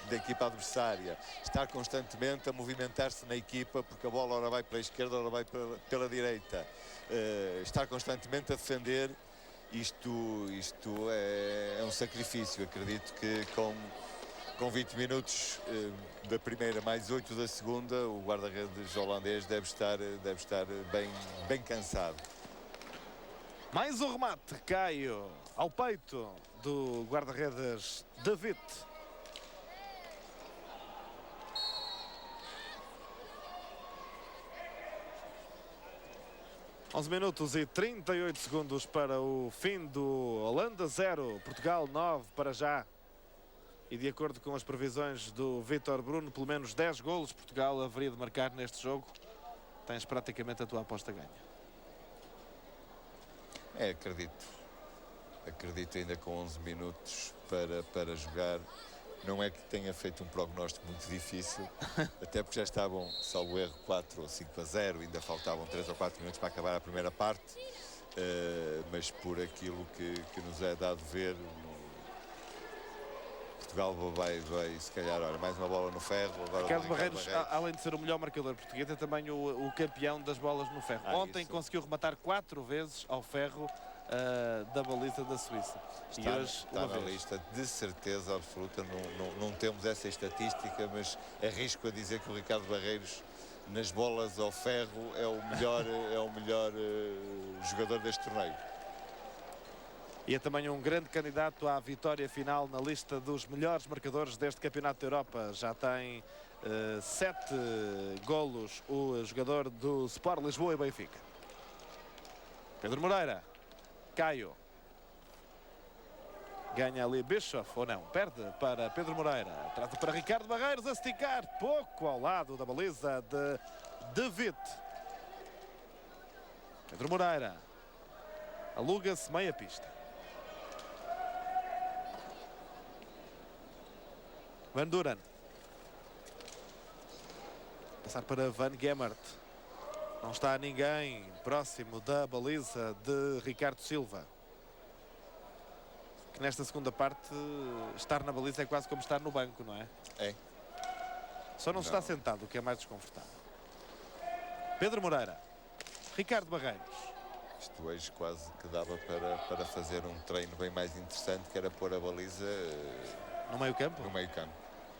da equipa adversária, estar constantemente a movimentar-se na equipa, porque a bola ora vai para a esquerda, ora vai pela direita, estar constantemente a defender. Isto é um sacrifício. Acredito que Com 20 minutos da primeira mais 8 da segunda, o guarda-redes holandês deve estar bem cansado. Mais um remate, Caio, ao peito do guarda-redes David. Onze minutos e 38 segundos para o fim do Holanda 0, Portugal 9 para já. E de acordo com as previsões do Vítor Bruno, pelo menos 10 golos Portugal haveria de marcar neste jogo. Tens praticamente a tua aposta ganha. Acredito ainda com 11 minutos para jogar. Não é que tenha feito um prognóstico muito difícil, até porque já estavam, salvo erro, 4 ou 5-0, ainda faltavam 3 ou 4 minutos para acabar a primeira parte, mas por aquilo que nos é dado ver, Portugal vai se calhar, olha, mais uma bola no ferro. Agora Ricardo Barreiros, além de ser o melhor marcador português, é também o campeão das bolas no ferro. Ontem conseguiu rematar 4 vezes ao ferro da baliza da Suíça. Está na lista, de certeza absoluta. Não temos essa estatística, mas arrisco a dizer que o Ricardo Barreiros, nas bolas ao ferro, é o melhor jogador deste torneio. E é também um grande candidato à vitória final na lista dos melhores marcadores deste Campeonato da Europa. Já tem 7 golos o jogador do Sport Lisboa e Benfica. Pedro Moreira. Caio. Ganha ali Bischoff, ou não? Perde para Pedro Moreira. Trata para Ricardo Barreiros a esticar. Pouco ao lado da baliza de David. Pedro Moreira. Aluga-se meia pista. Van Duren. Passar para Van Gemert. Não está ninguém próximo da baliza de Ricardo Silva. Que nesta segunda parte, estar na baliza é quase como estar no banco, não é? É. Só não se está sentado, o que é mais desconfortável. Pedro Moreira. Ricardo Barreiros. Isto hoje quase que dava para fazer um treino bem mais interessante, que era pôr a baliza no meio campo? No meio campo.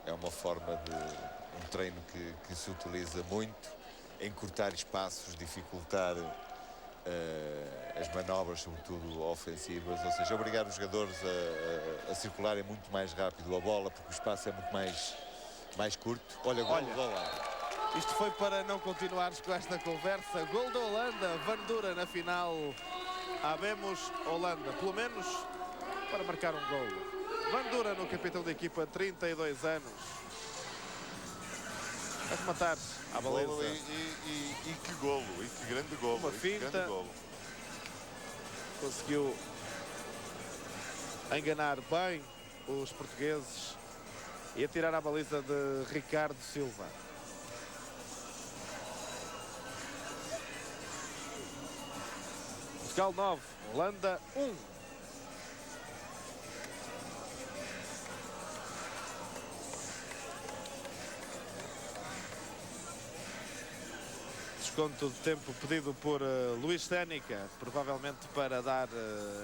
É uma forma de um treino que se utiliza muito, encurtar espaços, dificultar as manobras, sobretudo ofensivas, ou seja, obrigar os jogadores a circularem muito mais rápido a bola, porque o espaço é muito mais curto. Olha, gol da Holanda. Isto foi para não continuares com esta conversa. Gol da Holanda, Van Duren na final. Habemos Holanda, pelo menos para marcar um gol. Van Duren, o capitão da equipa, 32 anos. A rematar à baliza. E que golo, e que grande golo. Uma finta. Conseguiu enganar bem os portugueses e atirar à baliza de Ricardo Silva. Portugal 9, Holanda 1. Desconto de tempo pedido por Luís Ténica, provavelmente para dar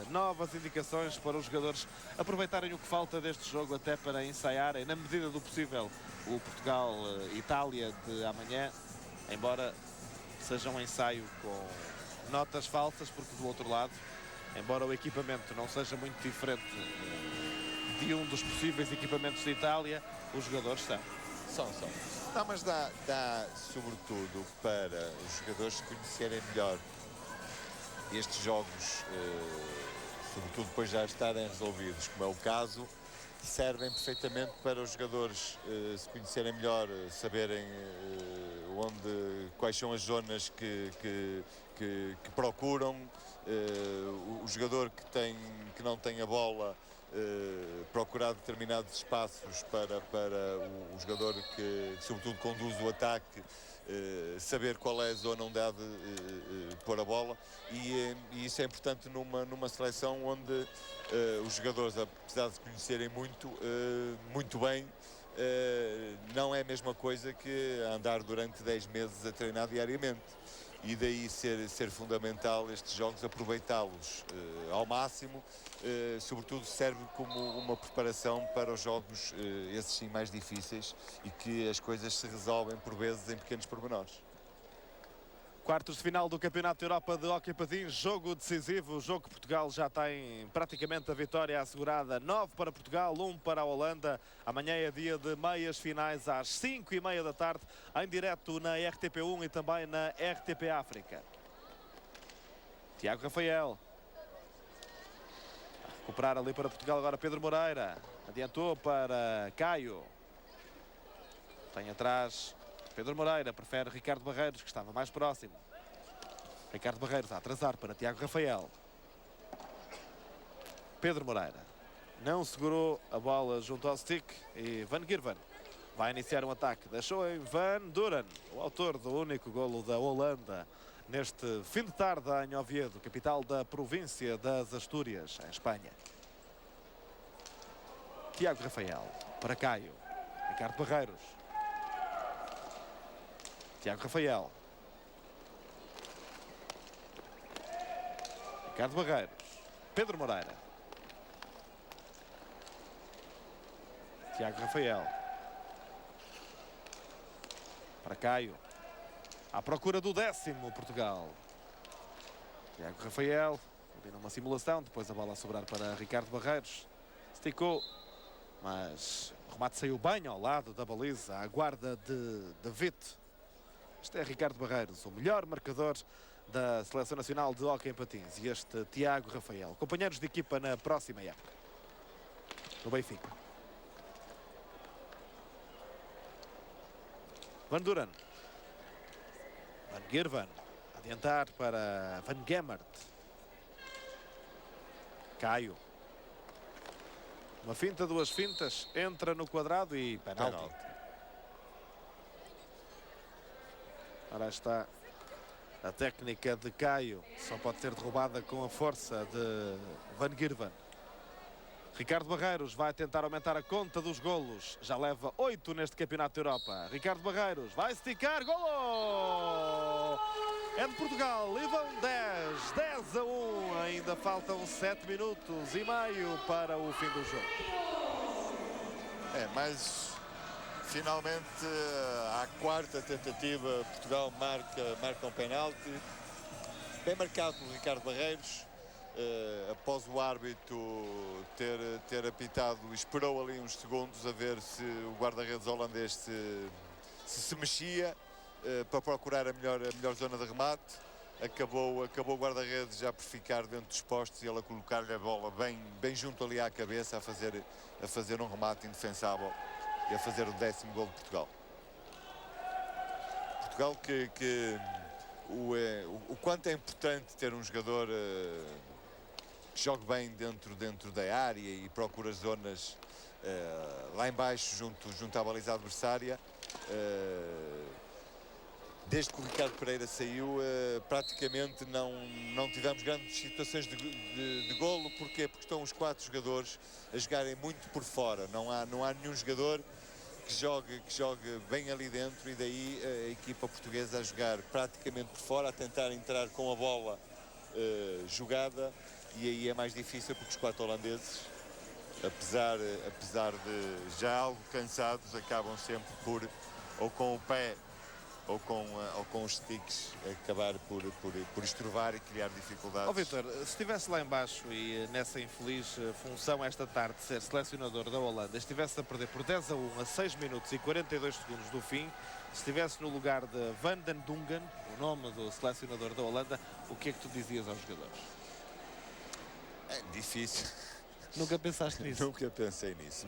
novas indicações para os jogadores aproveitarem o que falta deste jogo, até para ensaiarem, na medida do possível, o Portugal-Itália de amanhã, embora seja um ensaio com notas falsas, porque do outro lado, embora o equipamento não seja muito diferente de um dos possíveis equipamentos de Itália, os jogadores são. Não, mas dá sobretudo para os jogadores se conhecerem melhor estes jogos, sobretudo depois já estarem resolvidos, como é o caso, servem perfeitamente para os jogadores se conhecerem melhor, saberem quais são as zonas que procuram, o jogador que não tem a bola, procurar determinados espaços para o jogador que sobretudo conduz o ataque, saber qual é a zona onde há de pôr a bola, e isso é importante numa seleção onde os jogadores, apesar de se conhecerem muito bem, não é a mesma coisa que andar durante 10 meses a treinar diariamente. e daí ser fundamental estes jogos, aproveitá-los ao máximo, sobretudo serve como uma preparação para os jogos, esses sim mais difíceis, e que as coisas se resolvem por vezes em pequenos pormenores. Quartos de final do Campeonato da Europa de Hóquei Patins, jogo decisivo, jogo que Portugal já tem praticamente a vitória assegurada, 9 para Portugal, 1 para a Holanda. Amanhã é dia de meias finais às 5h30 da tarde, em direto na RTP1 e também na RTP África. Tiago Rafael. A recuperar ali para Portugal agora Pedro Moreira, adiantou para Caio. Tem atrás Pedro Moreira, prefere Ricardo Barreiros, que estava mais próximo. Ricardo Barreiros a atrasar para Tiago Rafael. Pedro Moreira não segurou a bola junto ao stick e Van Gerwen vai iniciar um ataque. Deixou em Van Duren, o autor do único golo da Holanda neste fim de tarde em Oviedo, capital da província das Astúrias, em Espanha. Tiago Rafael para Caio. Ricardo Barreiros. Tiago Rafael. Ricardo Barreiros. Pedro Moreira. Tiago Rafael. Para Caio. À procura do 10º Portugal. Tiago Rafael. Ali numa simulação. Depois a bola a sobrar para Ricardo Barreiros. Esticou. Mas o remate saiu bem ao lado da baliza. À guarda de Witt. Este é Ricardo Barreiros, o melhor marcador da Seleção Nacional de Hóquei em Patins. E este Tiago Rafael, companheiros de equipa na próxima época, no Benfica. Van Duren. Van Gerwen. Adiantar para Van Gemert. Caio. Uma finta, duas fintas. Entra no quadrado e penalti. Ora está a técnica de Caio, só pode ser derrubada com a força de Van Gerwen. Ricardo Barreiros vai tentar aumentar a conta dos golos, já leva 8 neste Campeonato da Europa. Ricardo Barreiros vai esticar, golo! É de Portugal e vão 10-1, ainda faltam 7 minutos e meio para o fim do jogo. Mas finalmente, à quarta tentativa, Portugal marca um penalti. Bem marcado por Ricardo Barreiros. Após o árbitro ter apitado, esperou ali uns segundos a ver se o guarda-redes holandês se mexia para procurar a melhor zona de remate. Acabou o guarda-redes já por ficar dentro dos postos e ele a colocar-lhe a bola bem junto ali à cabeça, a fazer um remate indefensável e a fazer o 10º gol de Portugal. Portugal que o quanto é importante ter um jogador que jogue bem dentro da área e procura zonas lá em baixo junto à baliza adversária. Desde que o Ricardo Pereira saiu, praticamente não tivemos grandes situações de golo. Porquê? Porque estão os 4 jogadores a jogarem muito por fora. Não há nenhum jogador que jogue bem ali dentro, e daí a equipa portuguesa a jogar praticamente por fora, a tentar entrar com a bola jogada, e aí é mais difícil porque os 4 holandeses, apesar de já algo cansados, acabam sempre por, ou com o pé ou com os sticks, acabar por estrovar e criar dificuldades. Vítor, se estivesse lá embaixo e nessa infeliz função esta tarde de ser selecionador da Holanda, estivesse a perder por 10-1 a 6 minutos e 42 segundos do fim, se estivesse no lugar de Van den Dungen, o nome do selecionador da Holanda, o que é que tu dizias aos jogadores? É difícil. Nunca pensaste nisso? Nunca pensei nisso,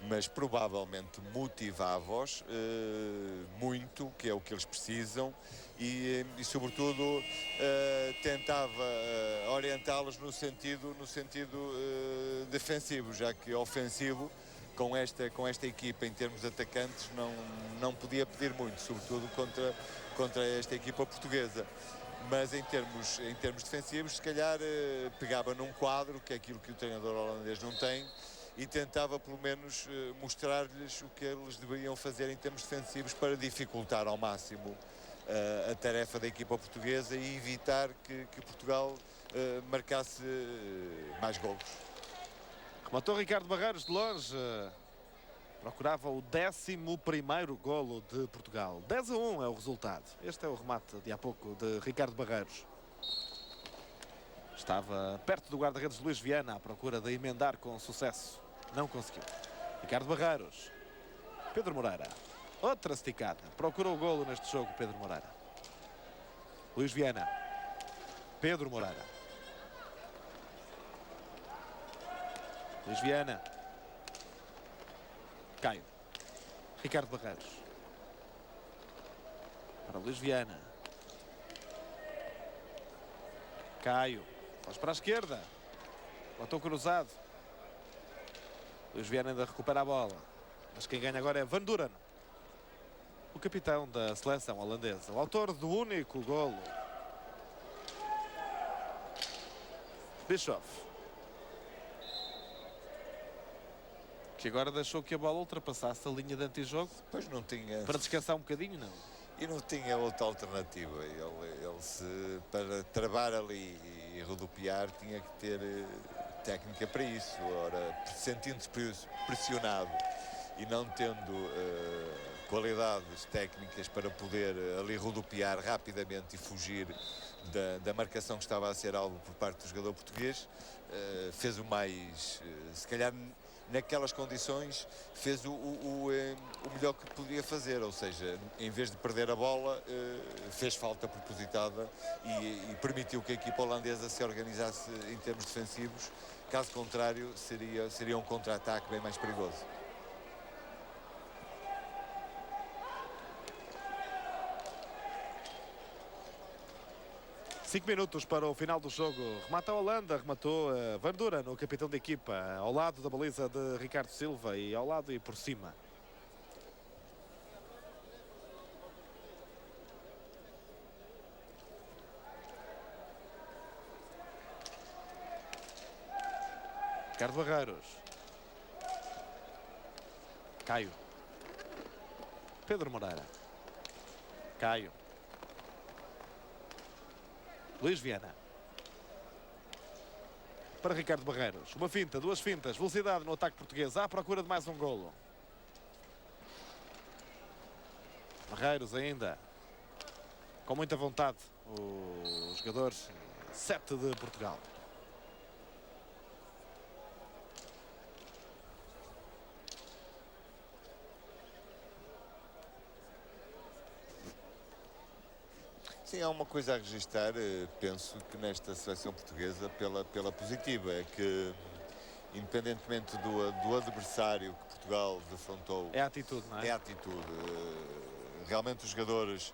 mas provavelmente motivava-os muito, que é o que eles precisam, e sobretudo tentava orientá-los no sentido defensivo, já que ofensivo com esta equipa em termos de atacantes não podia pedir muito, sobretudo contra esta equipa portuguesa. Mas em termos defensivos, se calhar pegava num quadro, que é aquilo que o treinador holandês não tem, e tentava pelo menos mostrar-lhes o que eles deveriam fazer em termos defensivos para dificultar ao máximo a tarefa da equipa portuguesa e evitar que Portugal marcasse mais golos. Rematou Ricardo Barreiros de longe. Procurava o 11º golo de Portugal. 10-1 é o resultado. Este é o remate de há pouco de Ricardo Barreiros. Estava perto do guarda-redes Luís Viana à procura de emendar com sucesso. Não conseguiu. Ricardo Barreiros. Pedro Moreira. Outra esticada. Procurou o golo neste jogo, Pedro Moreira. Luís Viana. Pedro Moreira. Luís Viana. Caio. Ricardo Barreiros. Para Luís Viana. Caio. Vamos para a esquerda. Botou cruzado. Luís Viana ainda recupera a bola. Mas quem ganha agora é Van Duren, o capitão da seleção holandesa. O autor do único golo. Bischoff. Que agora deixou que a bola ultrapassasse a linha de antijogo. Pois não tinha. Para descansar um bocadinho, não. E não tinha outra alternativa. Ele para travar ali e rodopiar, tinha que ter técnica para isso. Ora, sentindo-se pressionado e não tendo qualidades técnicas para poder ali rodopiar rapidamente e fugir da marcação que estava a ser alvo por parte do jogador português, fez o mais, se calhar naquelas condições fez o melhor que podia fazer, ou seja, em vez de perder a bola, fez falta propositada e permitiu que a equipa holandesa se organizasse em termos defensivos. Caso contrário, seria um contra-ataque bem mais perigoso. Cinco minutos para o final do jogo. Remata a Holanda, rematou Van Duren, o capitão da equipa, ao lado da baliza de Ricardo Silva e ao lado e por cima. Ricardo Barreiros. Caio. Pedro Moreira. Caio. Luís Viana. Para Ricardo Barreiros. Uma finta, duas fintas. Velocidade no ataque português. À procura de mais um golo. Barreiros ainda. Com muita vontade. Os jogadores 7 de Portugal. Sim, há uma coisa a registrar, penso que nesta seleção portuguesa pela positiva, é que independentemente do adversário que Portugal defrontou, é a atitude, não é? É a atitude. Realmente os jogadores,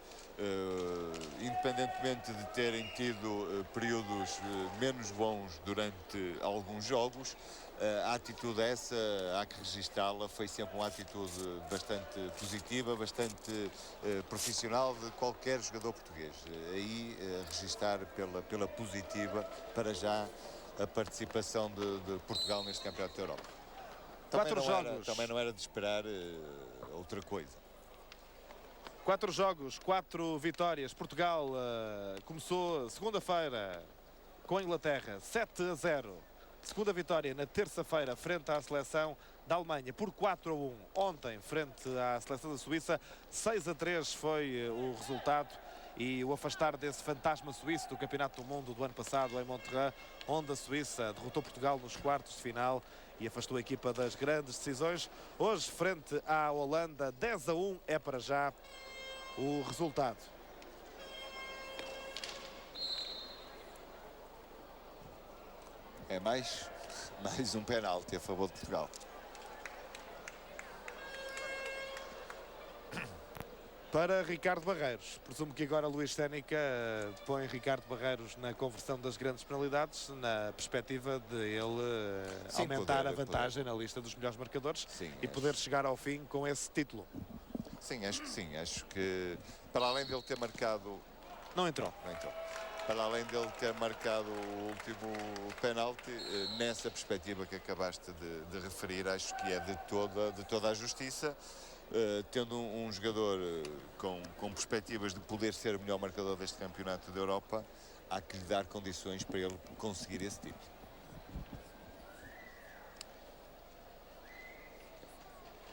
independentemente de terem tido períodos menos bons durante alguns jogos, a atitude essa, há que registá-la, foi sempre uma atitude bastante positiva, bastante profissional de qualquer jogador português. Aí registar pela positiva para já a participação de Portugal neste Campeonato da Europa. Também não era de esperar outra coisa. 4 jogos, 4 vitórias. Portugal começou segunda-feira com a Inglaterra, 7-0. Segunda vitória na terça-feira frente à seleção da Alemanha por 4-1. Ontem, frente à seleção da Suíça, 6-3 foi o resultado. E o afastar desse fantasma suíço do Campeonato do Mundo do ano passado em Monterrey, onde a Suíça derrotou Portugal nos quartos de final e afastou a equipa das grandes decisões. Hoje, frente à Holanda, 10-1 é para já o resultado. É mais um penalti a favor de Portugal. Para Ricardo Barreiros. Presumo que agora Luís Sénica põe Ricardo Barreiros na conversão das grandes penalidades, na perspectiva de ele aumentar a vantagem na lista dos melhores marcadores. Sim, e poder chegar ao fim com esse título. Sim, acho que sim. Acho que, para além dele ter marcado... Não entrou. Para além dele ter marcado o último penalti, nessa perspectiva que acabaste de referir, acho que é de toda a justiça. tendo um jogador com perspectivas de poder ser o melhor marcador deste campeonato da Europa, há que lhe dar condições para ele conseguir esse título.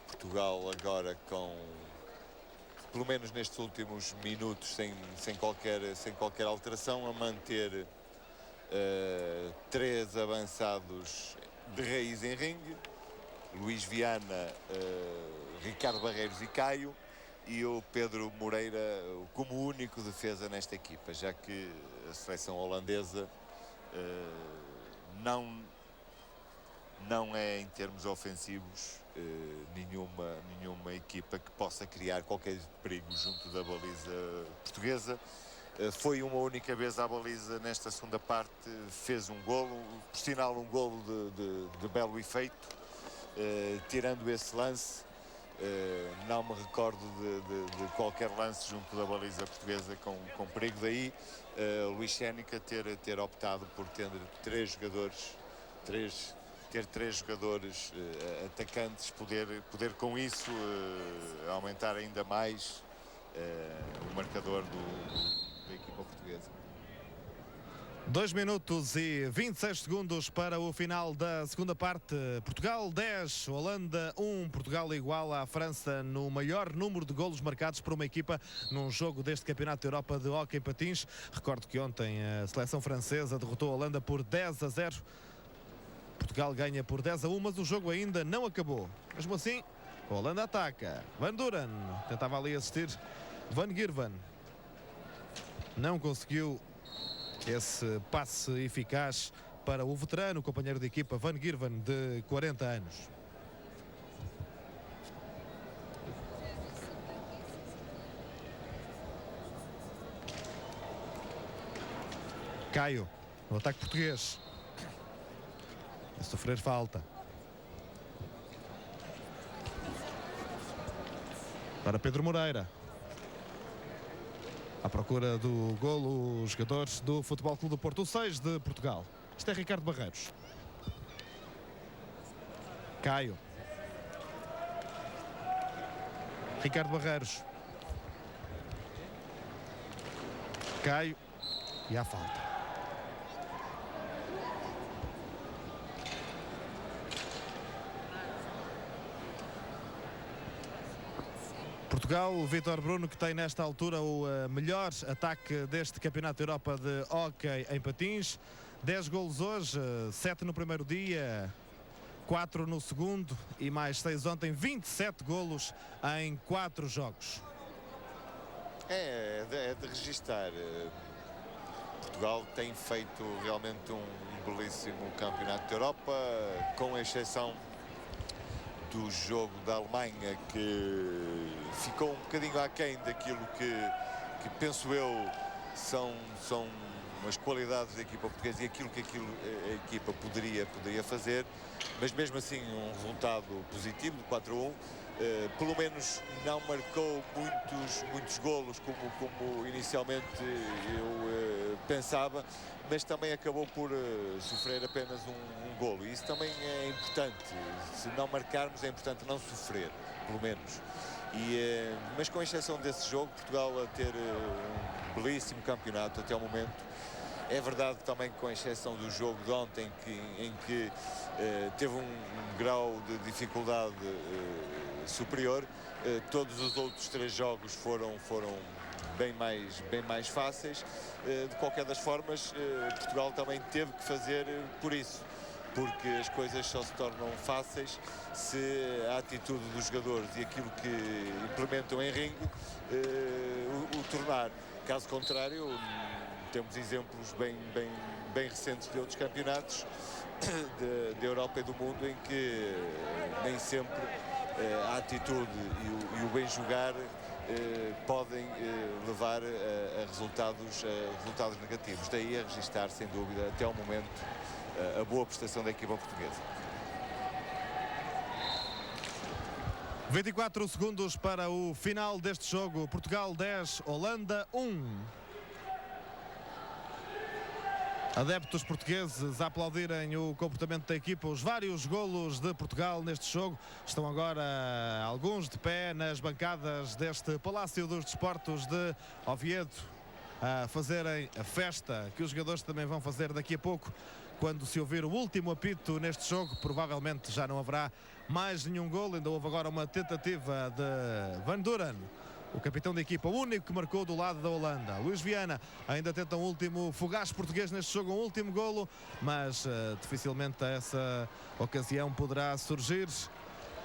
Portugal agora pelo menos nestes últimos minutos, sem qualquer alteração, a manter 3 avançados de raiz em ringue: Luís Viana, Ricardo Barreiros e Caio, e o Pedro Moreira como único defesa nesta equipa, já que a seleção holandesa não é, em termos ofensivos, nenhuma equipa que possa criar qualquer perigo junto da baliza portuguesa. Foi uma única vez à baliza nesta segunda parte, fez um golo, por sinal um golo de belo efeito. Tirando esse lance, não me recordo de qualquer lance junto da baliza portuguesa com perigo. Daí Luís Cénica ter optado por ter três jogadores atacantes, poder com isso aumentar ainda mais o marcador da equipa portuguesa. 2 minutos e 26 segundos para o final da segunda parte. Portugal 10, Holanda 1. Portugal igual à França no maior número de golos marcados por uma equipa num jogo deste Campeonato da Europa de Hóquei em Patins. Recordo que ontem a seleção francesa derrotou a Holanda por 10-0. Portugal ganha por 10-1, mas o jogo ainda não acabou. Mesmo assim, a Holanda ataca. Van Duren tentava ali assistir Van Gerwen. Não conseguiu esse passe eficaz para o veterano companheiro de equipa Van Gerwen, de 40 anos. Caio, no ataque português. A sofrer falta. Para Pedro Moreira. À procura do golo, os jogadores do Futebol Clube do Porto, o 6 de Portugal. Isto é Ricardo Barreiros. Caio. Ricardo Barreiros. Caio. E há falta. Portugal, o Vítor Bruno, que tem nesta altura o melhor ataque deste Campeonato da Europa de Hóquei em Patins. 10 golos hoje, 7 no primeiro dia, 4 no segundo e mais 6 ontem. 27 golos em 4 jogos. É de registar. Portugal tem feito realmente um belíssimo Campeonato da Europa, com exceção do jogo da Alemanha, que ficou um bocadinho aquém daquilo que penso eu são as qualidades da equipa portuguesa e aquilo que a equipa poderia fazer, mas mesmo assim um resultado positivo de 4-1. Pelo menos não marcou muitos golos como inicialmente eu pensava, mas também acabou por sofrer apenas um golo, e isso também é importante. Se não marcarmos, é importante não sofrer, pelo menos. Mas com exceção desse jogo, Portugal a ter um belíssimo campeonato até o momento. É verdade também que, com exceção do jogo de ontem, em que teve um grau de dificuldade superior, todos os outros 3 jogos foram bem mais fáceis. De qualquer das formas, Portugal também teve que fazer por isso, porque as coisas só se tornam fáceis se a atitude dos jogadores e aquilo que implementam em ringue o tornar. Caso contrário, temos exemplos bem recentes de outros campeonatos da Europa e do mundo em que nem sempre a atitude e o bem jogar podem levar a resultados negativos. Daí a registrar, sem dúvida, até ao momento, a boa prestação da equipa portuguesa. 24 segundos para o final deste jogo. Portugal 10, Holanda 1. Adeptos portugueses a aplaudirem o comportamento da equipa, os vários golos de Portugal neste jogo. Estão agora alguns de pé nas bancadas deste Palácio dos Desportos de Oviedo a fazerem a festa que os jogadores também vão fazer daqui a pouco. Quando se ouvir o último apito neste jogo, provavelmente já não haverá mais nenhum golo. Ainda houve agora uma tentativa de Van Duren, o capitão da equipa, o único que marcou do lado da Holanda. Luís Viana ainda tenta um último fogaz português neste jogo, um último golo, mas dificilmente essa ocasião poderá surgir.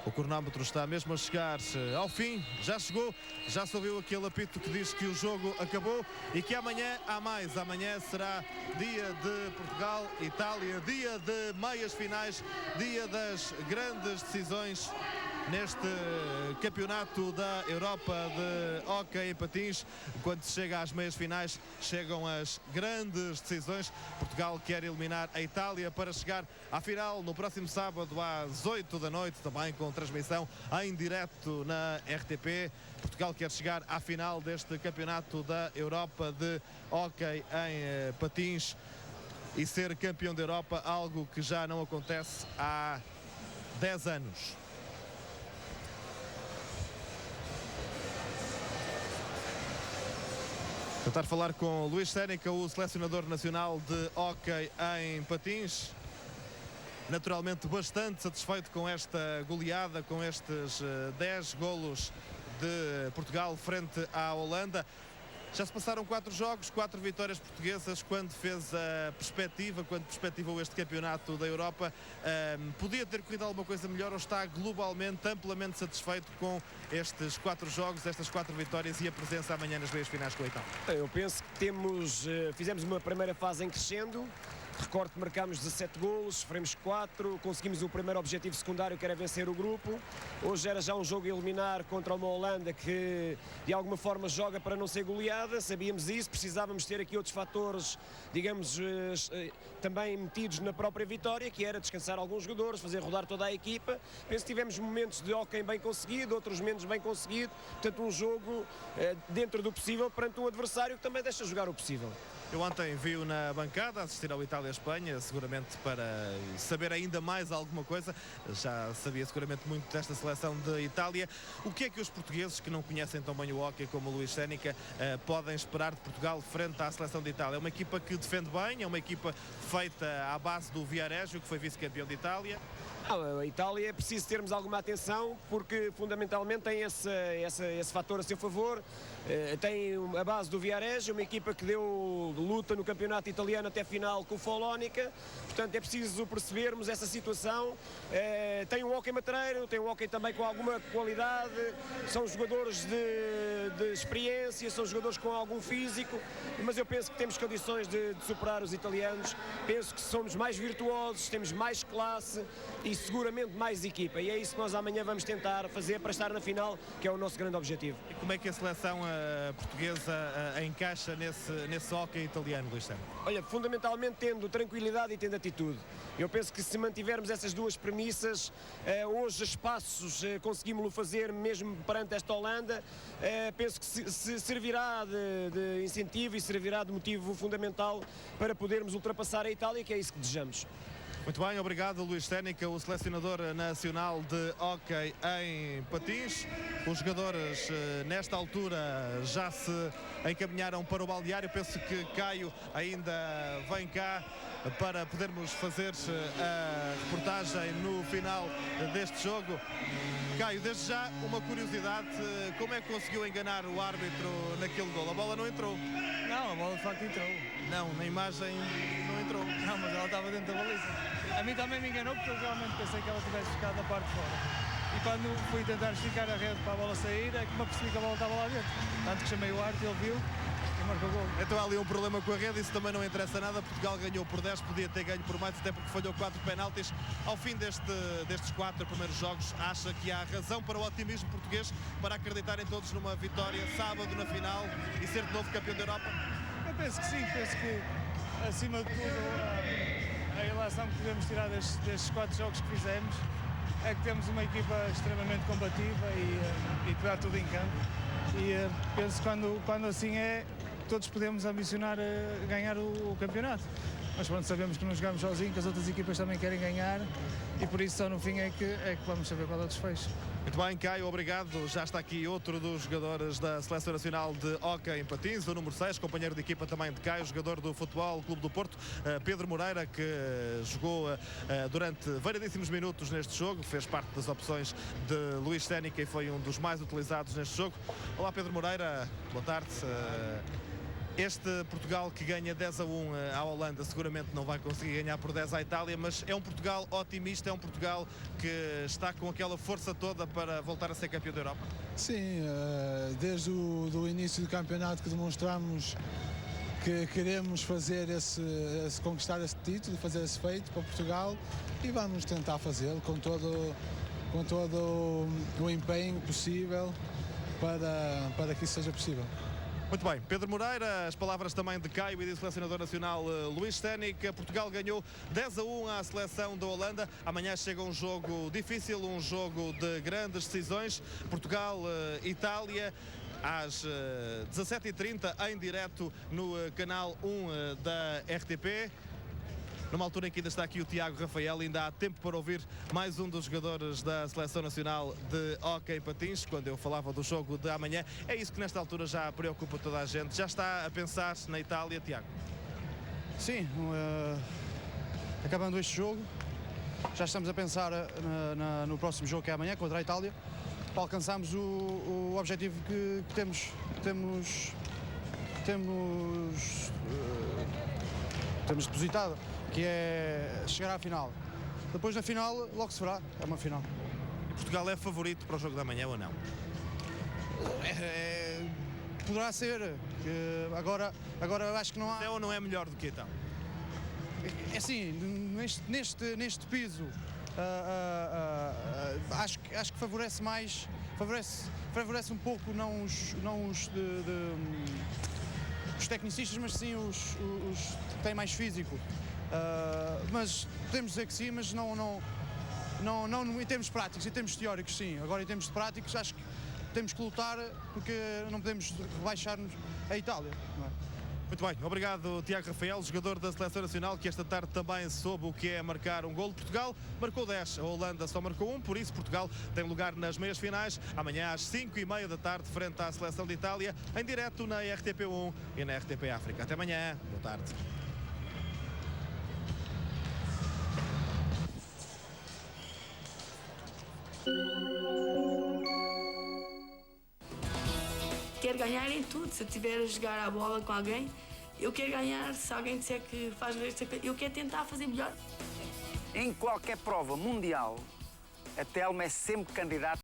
O cronómetro está mesmo a chegar ao fim, já chegou, já se ouviu aquele apito que diz que o jogo acabou e que amanhã há mais. Amanhã será dia de Portugal, Itália, dia de meias finais, dia das grandes decisões neste campeonato da Europa de hóquei em patins. Quando se chega às meias finais, chegam as grandes decisões. Portugal quer eliminar a Itália para chegar à final no próximo sábado às 8 da noite, também com transmissão em direto na RTP. Portugal quer chegar à final deste campeonato da Europa de hóquei em patins e ser campeão da Europa, algo que já não acontece há 10 anos. Tentar falar com Luís Sénica, o selecionador nacional de hóquei em patins. Naturalmente bastante satisfeito com esta goleada, com estes 10 golos de Portugal frente à Holanda. Já se passaram 4 jogos, 4 vitórias portuguesas. Quando fez a perspectiva, quando perspectivou este campeonato da Europa, podia ter corrido alguma coisa melhor ou está globalmente, amplamente satisfeito com estes 4 jogos, estas 4 vitórias e a presença amanhã nas meias finais com a Itália? Eu penso que fizemos uma primeira fase em crescendo. Recordo que marcámos 17 golos, sofremos 4, conseguimos o primeiro objetivo secundário, que era vencer o grupo. Hoje era já um jogo a eliminar contra uma Holanda que de alguma forma joga para não ser goleada, sabíamos isso, precisávamos ter aqui outros fatores, digamos, também metidos na própria vitória, que era descansar alguns jogadores, fazer rodar toda a equipa. Penso que tivemos momentos de hóquei bem conseguido, outros menos bem conseguido, portanto um jogo dentro do possível perante um adversário que também deixa jogar o possível. Eu ontem vi-o na bancada assistir ao Itália-Espanha, seguramente para saber ainda mais alguma coisa. Já sabia seguramente muito desta seleção de Itália. O que é que os portugueses, que não conhecem tão bem o hóquei como o Luís Sénica, podem esperar de Portugal frente à seleção de Itália? É uma equipa que defende bem, é uma equipa feita à base do Viareggio, que foi vice-campeão de Itália. A Itália é preciso termos alguma atenção porque fundamentalmente tem esse fator a seu favor. Tem a base do Viareggio, uma equipa que deu luta no campeonato italiano até a final com o Folónica, portanto é preciso percebermos essa situação. Tem um hóquei matreiro, tem um hóquei também com alguma qualidade, são jogadores de experiência, são jogadores com algum físico, mas eu penso que temos condições de superar os italianos. Penso que somos mais virtuosos, temos mais classe e seguramente mais equipa, e é isso que nós amanhã vamos tentar fazer para estar na final, que é o nosso grande objetivo. E como é que a seleção portuguesa encaixa nesse hóquei italiano, Luís Sénica? Olha, fundamentalmente tendo tranquilidade e tendo atitude. Eu penso que se mantivermos essas duas premissas, hoje a espaços conseguimos-lo fazer mesmo perante esta Holanda, penso que se servirá de incentivo e servirá de motivo fundamental para podermos ultrapassar a Itália, que é isso que desejamos. Muito bem, obrigado Luís Sénica, o selecionador nacional de hóquei em patins. Os jogadores nesta altura já se encaminharam para o balneário. Penso que Caio ainda vem cá para podermos fazer a reportagem no final deste jogo. Caio, desde já uma curiosidade, como é que conseguiu enganar o árbitro naquele gol? A bola não entrou? Não, a bola de facto entrou. Não, na imagem não entrou. Não, mas ela estava dentro da baliza. A mim também me enganou porque eu realmente pensei que ela tivesse ficado na parte de fora. E quando fui tentar esticar a rede para a bola sair, é que me apercebi que a bola estava lá dentro. Tanto que chamei o árbitro, ele viu e marcou o gol. Então há ali um problema com a rede, isso também não interessa nada. Portugal ganhou por 10, podia ter ganho por mais, até porque falhou 4 penaltis. Ao fim destes 4 primeiros jogos, acha que há razão para o otimismo português, para acreditarem todos numa vitória sábado na final e ser de novo campeão da Europa? Eu penso que sim, penso que acima de tudo a ilação que podemos tirar destes 4 jogos que fizemos é que temos uma equipa extremamente combativa e que dá tudo em campo. E penso que quando assim é, todos podemos ambicionar ganhar o campeonato. mas pronto, sabemos que não jogamos sozinhos, que as outras equipas também querem ganhar e por isso só no fim é que vamos saber qual é o desfecho. Muito bem, Caio, obrigado. Já está aqui outro dos jogadores da Seleção Nacional de Hóquei em Patins, o número 6, companheiro de equipa também de Caio, jogador do Futebol Clube do Porto, Pedro Moreira, que jogou durante variedíssimos minutos neste jogo, fez parte das opções de Luís Sénica e foi um dos mais utilizados neste jogo. Olá, Pedro Moreira, boa tarde. Este Portugal que ganha 10-1 à Holanda seguramente não vai conseguir ganhar por 10 à Itália, mas é um Portugal otimista, é um Portugal que está com aquela força toda para voltar a ser campeão da Europa? Sim, desde o início do campeonato que demonstramos que queremos fazer conquistar esse título, fazer esse feito para Portugal e vamos tentar fazê-lo com todo o empenho possível para que isso seja possível. Muito bem, Pedro Moreira, as palavras também de Caio e do selecionador nacional Luís Sénica. Portugal ganhou 10-1 à seleção da Holanda. Amanhã chega um jogo difícil, um jogo de grandes decisões. Portugal-Itália às 17h30 em direto no canal 1 da RTP. Numa altura em que ainda está aqui o Tiago Rafael, ainda há tempo para ouvir mais um dos jogadores da Seleção Nacional de Hóquei Patins, quando eu falava do jogo de amanhã. É isso que nesta altura já preocupa toda a gente. Já está a pensar na Itália, Tiago? Sim, acabando este jogo, já estamos a pensar no próximo jogo que é amanhã, contra a Itália, para alcançarmos o objetivo que temos depositado, que é chegar à final. Depois na final, logo se verá, é uma final. E Portugal é favorito para o jogo da manhã ou não? Poderá ser, agora eu acho que não há... É ou não é melhor do que então? É assim, neste piso, acho que favorece mais, favorece um pouco não os tecnicistas, mas sim os que têm mais físico. Mas podemos dizer que sim, mas não em termos práticos, em termos teóricos sim. Agora em termos práticos acho que temos que lutar porque não podemos rebaixar-nos a Itália. Não é? Muito bem, obrigado Tiago Rafael, jogador da Seleção Nacional, que esta tarde também soube o que é marcar um golo. Portugal marcou 10, a Holanda só marcou 1, por isso Portugal tem lugar nas meias finais, amanhã às 5h30 da tarde, frente à Seleção de Itália, em direto na RTP1 e na RTP África. Até amanhã, boa tarde. Quero ganhar em tudo. Se eu estiver a jogar a bola com alguém, eu quero ganhar. Se alguém disser que faz melhor, eu quero tentar fazer melhor. Em qualquer prova mundial, a Telma é sempre candidata